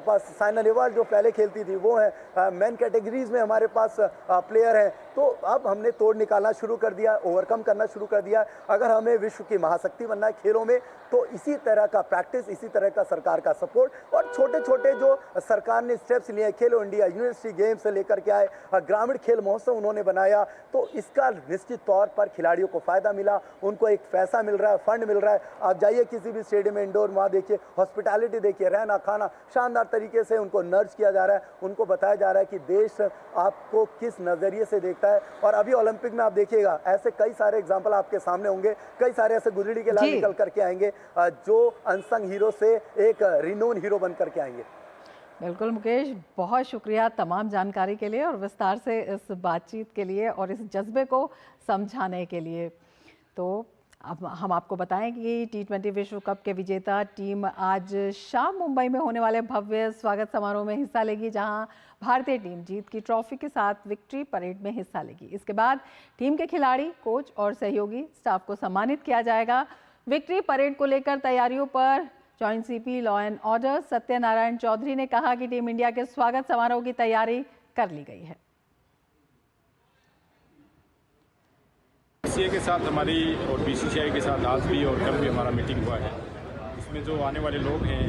पास, साइना नेहवाल जो पहले खेलती थी वो है। मेन कैटेगरीज में हमारे पास प्लेयर हैं। तो अब हमने तोड़ निकालना शुरू कर दिया, ओवरकम करना शुरू कर दिया। अगर हमें विश्व की महाशक्ति बनना है खेलों में तो इसी तरह का प्रैक्टिस, इसी तरह का सरकार का सपोर्ट और छोटे छोटे जो सरकार ने स्टेप्स लिए, खेलो इंडिया, यूनिवर्सिटी गेम्स से लेकर के आए, ग्रामीण खेल महोत्सव उन्होंने बनाया, तो इसका निश्चित तौर पर खिलाड़ियों को फायदा मिला, उनको एक पैसा मिल रहा है, फंड मिल रहा है। आप जाइए किसी भी स्टेडियम में, इंडोर, वहाँ देखिए हॉस्पिटैलिटी देखिए, रहना खाना शानदार तरीके से उनको नर्च किया जा रहा है, उनको बताया जा रहा है कि देश आपको किस नज़रिए से देखता है। और अभी ओलंपिक में आप देखिएगा ऐसे कई सारे एग्जाम्पल आपके सामने होंगे, कई सारे ऐसे गुजरी के लाल निकल करके आएंगे जो अनसंग हीरो से एक रिनोन हीरो बन करके आएंगे। बिल्कुल मुकेश, बहुत शुक्रिया तमाम जानकारी के लिए और विस्तार से इस बातचीत के लिए और इस जज्बे को समझाने के लिए। तो अब हम आपको बताएं कि T20 विश्व कप के विजेता टीम आज शाम मुंबई में होने वाले भव्य स्वागत समारोह में हिस्सा लेगी, जहां भारतीय टीम जीत की ट्रॉफी के साथ विक्ट्री परेड में हिस्सा लेगी। इसके बाद टीम के खिलाड़ी, कोच और सहयोगी स्टाफ को सम्मानित किया जाएगा। विक्ट्री परेड को लेकर तैयारियों पर joint CP law and order Satyanarayan Chaudhary ने कहा कि टीम इंडिया के स्वागत समारोह की तैयारी कर ली गई है। BCCI के साथ हमारी और BCCI के साथ आज भी और कल भी हमारा मीटिंग हुआ है। इसमें जो आने वाले लोग हैं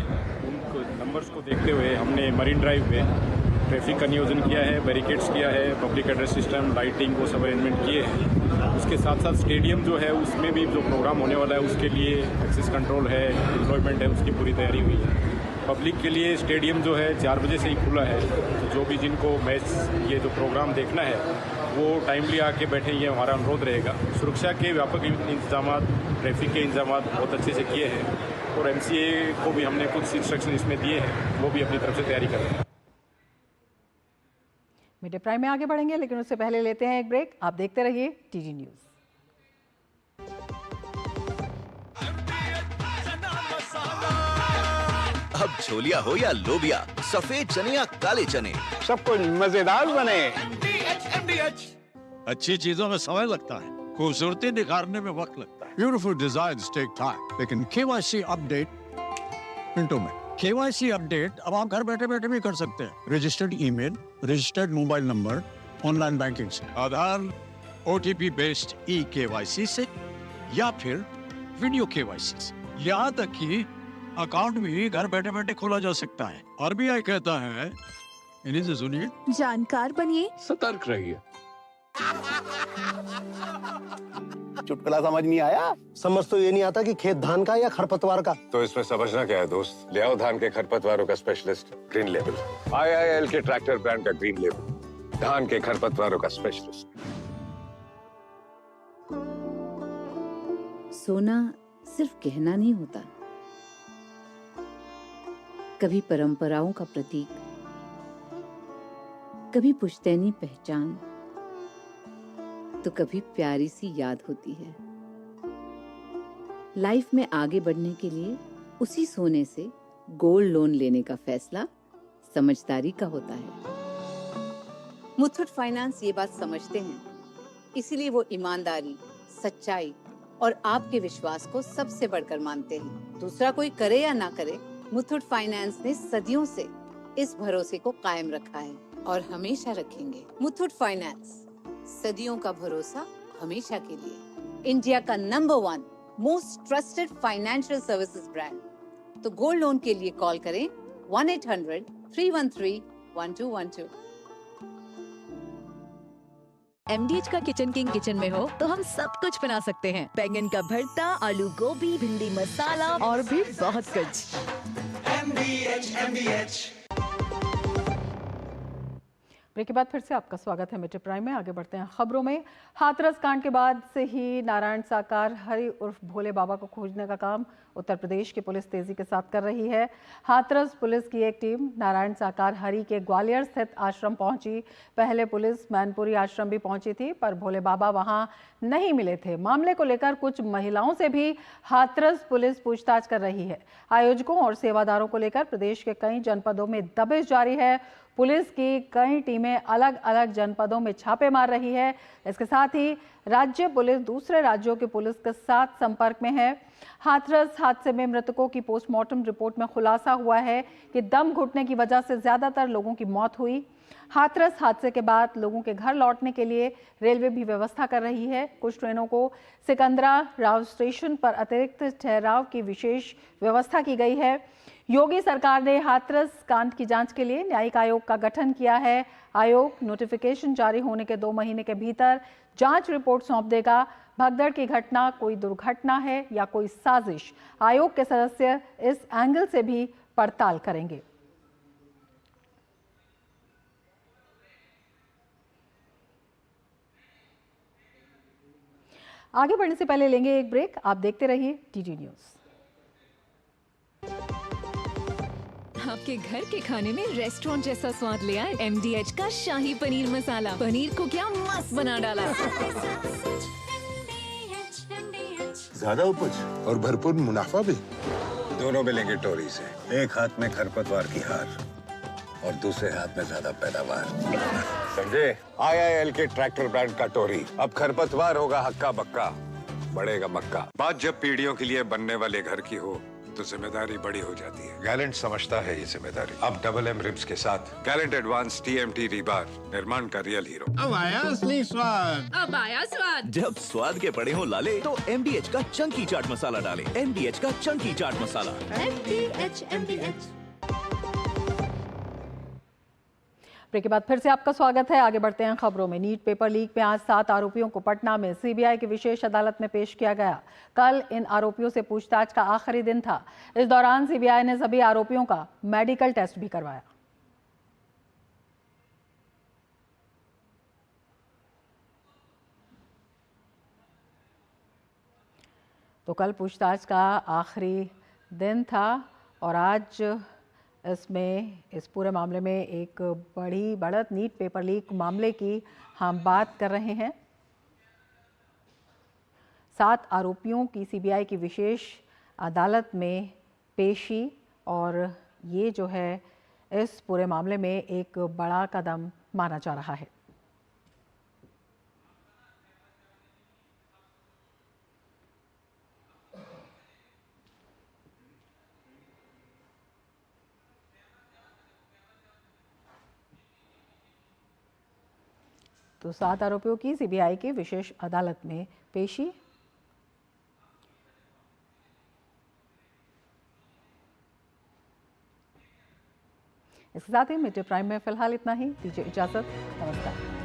उनको नंबर्स को देखते हुए हमने मरीन ड्राइव पे ट्रैफिक का नियोजन किया है, बैरिकेड्स किया है, पब्लिक एड्रेस सिस्टम, लाइटिंग वो सब अरेंजमेंट किए हैं। उसके साथ साथ स्टेडियम जो है उसमें भी जो प्रोग्राम होने वाला है उसके लिए एक्सेस कंट्रोल है, एम्प्लॉयमेंट है, उसकी पूरी तैयारी हुई है। पब्लिक के लिए स्टेडियम जो है 4 बजे से ही खुला है, तो जो भी जिनको मैच ये जो प्रोग्राम देखना है वो टाइमली आके बैठे, ये हमारा अनुरोध रहेगा। सुरक्षा के व्यापक इंतजाम, ट्रैफिक के इंतजाम बहुत अच्छे से किए हैं और MCA को भी हमने कुछ इंस्ट्रक्शन इसमें दिए हैं, वो भी अपनी तरफ से तैयारी कर रहे हैं। मीडिया प्राइम में आगे बढ़ेंगे, लेकिन उससे पहले लेते हैं एक ब्रेक। आप देखते रहिए TG न्यूज़। अब छोलिया हो या लोबिया, सफेद चने या काले चने, सब कुछ मजेदार बने। अच्छी चीजों में समय लगता है, खूबसूरती निखारने में वक्त लगता है। ब्यूटीफुल डिजाइन्स टेक टाइम, लेकिन KYC अपडेट मिनटों में। KYC अपडेट अब आप घर बैठे बैठे भी कर सकते हैं। Registered email, registered mobile number, online banking से, आधार, OTP बेस्ड eKYC से या फिर वीडियो KYC से। यहाँ तक कि अकाउंट भी घर बैठे बैठे खोला जा सकता है। RBI कहता है, इन्हीं से सुनिए, जानकार बनिए, सतर्क रहिए। चुटकुला समझ नहीं आया? समझ तो ये नहीं आता कि खेत धान का या खरपतवार का। तो इसमें समझना क्या है दोस्त? ले आओ धान के खरपतवारों का स्पेशलिस्ट ग्रीन लेबल। IIL के ट्रैक्टर ब्रांड का ग्रीन लेबल, धान के खरपतवारों का स्पेशलिस्ट। सोना सिर्फ गहना नहीं होता, कभी परंपराओं का प्रतीक, कभी पुश्तैनी पहचान, तो कभी प्यारी सी याद होती है। लाइफ में आगे बढ़ने के लिए उसी सोने से गोल्ड लोन लेने का फैसला समझदारी का होता है। मुथूट फाइनेंस ये बात समझते हैं, इसीलिए वो ईमानदारी, सच्चाई और आपके विश्वास को सबसे बढ़कर मानते हैं। दूसरा कोई करे या ना करे, मुथूट फाइनेंस ने सदियों से इस भरोसे को कायम रखा है और हमेशा रखेंगे। मुथूट फाइनेंस, सदियों का भरोसा हमेशा के लिए। इंडिया का number 1 most trusted financial services brand. तो गोल्ड लोन के लिए कॉल करें 1-800-313-1212। MDH का किचन किंग किचन में हो तो हम सब कुछ बना सकते हैं। बैंगन का भरता, आलू गोभी, भिंडी मसाला और भी बहुत कुछ। MDH। ब्रेक के बाद फिर से आपका स्वागत है मीडिया प्राइम में। आगे बढ़ते हैं खबरों में। हाथरस कांड के बाद से ही नारायण साकार हरि उर्फ भोले बाबा को खोजने का काम उत्तर प्रदेश की पुलिस तेजी के साथ कर रही है। हाथरस पुलिस की एक टीम नारायण साकार हरि के ग्वालियर स्थित आश्रम पहुंची। पहले पुलिस मैनपुरी आश्रम भी पहुंची थी, पर भोले बाबा वहां नहीं मिले थे। मामले को लेकर कुछ महिलाओं से भी हाथरस पुलिस पूछताछ कर रही है। आयोजकों और सेवादारों को लेकर प्रदेश के कई जनपदों में दबिश जारी है। पुलिस की कई टीमें अलग अलग जनपदों में छापे मार रही है। इसके साथ ही राज्य पुलिस दूसरे राज्यों की पुलिस के साथ संपर्क में है। हाथरस हादसे में मृतकों की पोस्टमार्टम रिपोर्ट में खुलासा हुआ है कि दम घुटने की वजह से ज्यादातर लोगों की मौत हुई। हाथरस हादसे के बाद लोगों के घर लौटने के लिए रेलवे भी व्यवस्था कर रही है। कुछ ट्रेनों को सिकंदरा राव स्टेशन पर अतिरिक्त ठहराव की विशेष व्यवस्था की गई है। योगी सरकार ने हाथरस कांड की जांच के लिए न्यायिक आयोग का गठन किया है। आयोग नोटिफिकेशन जारी होने के 2 महीने के भीतर जांच रिपोर्ट सौंप देगा। भगदड़ की घटना कोई दुर्घटना है या कोई साजिश, आयोग के सदस्य इस एंगल से भी पड़ताल करेंगे। आगे बढ़ने से पहले लेंगे एक ब्रेक। आप देखते रहिए TG न्यूज़। आपके घर के खाने में रेस्टोरेंट जैसा स्वाद ले आए MDH का शाही पनीर मसाला। पनीर को क्या मस्त बना डाला। ज्यादा उपज और भरपूर मुनाफा भी। दोनों मिलेंगे टोरी से। एक हाथ में खरपतवार की हार और दूसरे हाथ में ज्यादा पैदावार। समझे? IIL के ट्रैक्टर ब्रांड का टोरी। अब खरपतवार होगा हक्का बक्का, बढ़ेगा मक्का। बात जब पीढ़ियों के लिए बनने वाले घर की हो तो जिम्मेदारी बड़ी हो जाती है। गैलेंट समझता है ये जिम्मेदारी। अब MM रिब्स के साथ गैलेंट एडवांस TMT रीबार, निर्माण का रियल हीरो। अब आया असली स्वाद। अब आया स्वाद। जब स्वाद के पड़े हो लाले तो MDH का चंकी चाट मसाला डालें। MDH का चंकी चाट मसाला। MDH। ब्रेक के बाद फिर से आपका स्वागत है। आगे बढ़ते हैं खबरों में। नीट पेपर लीक में आज 7 आरोपियों को पटना में सीबीआई की विशेष अदालत में पेश किया गया। कल इन आरोपियों से पूछताछ का आखिरी दिन था। इस दौरान सीबीआई ने सभी आरोपियों का मेडिकल टेस्ट भी करवाया। तो कल पूछताछ का आखिरी दिन था और आज इस पूरे मामले में एक बड़ी बढ़त नीट पेपर लीक मामले की हम बात कर रहे हैं। 7 आरोपियों की सीबीआई की विशेष अदालत में पेशी और ये जो है इस पूरे मामले में एक बड़ा कदम माना जा रहा है। तो 7 आरोपियों की सीबीआई की विशेष अदालत में पेशी। इसके साथ ही मिड प्राइम में फिलहाल इतना ही। दीजिए इजाजत। नमस्कार।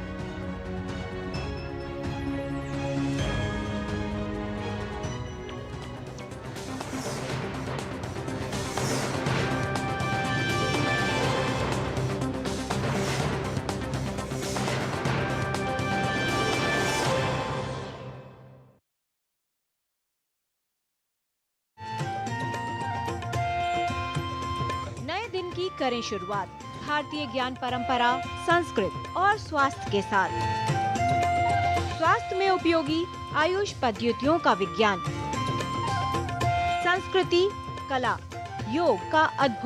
दिन की करें शुरुआत भारतीय ज्ञान परंपरा, संस्कृत और स्वास्थ्य के साथ। स्वास्थ्य में उपयोगी आयुष पद्धतियों का विज्ञान, संस्कृति, कला, योग का अद्भुत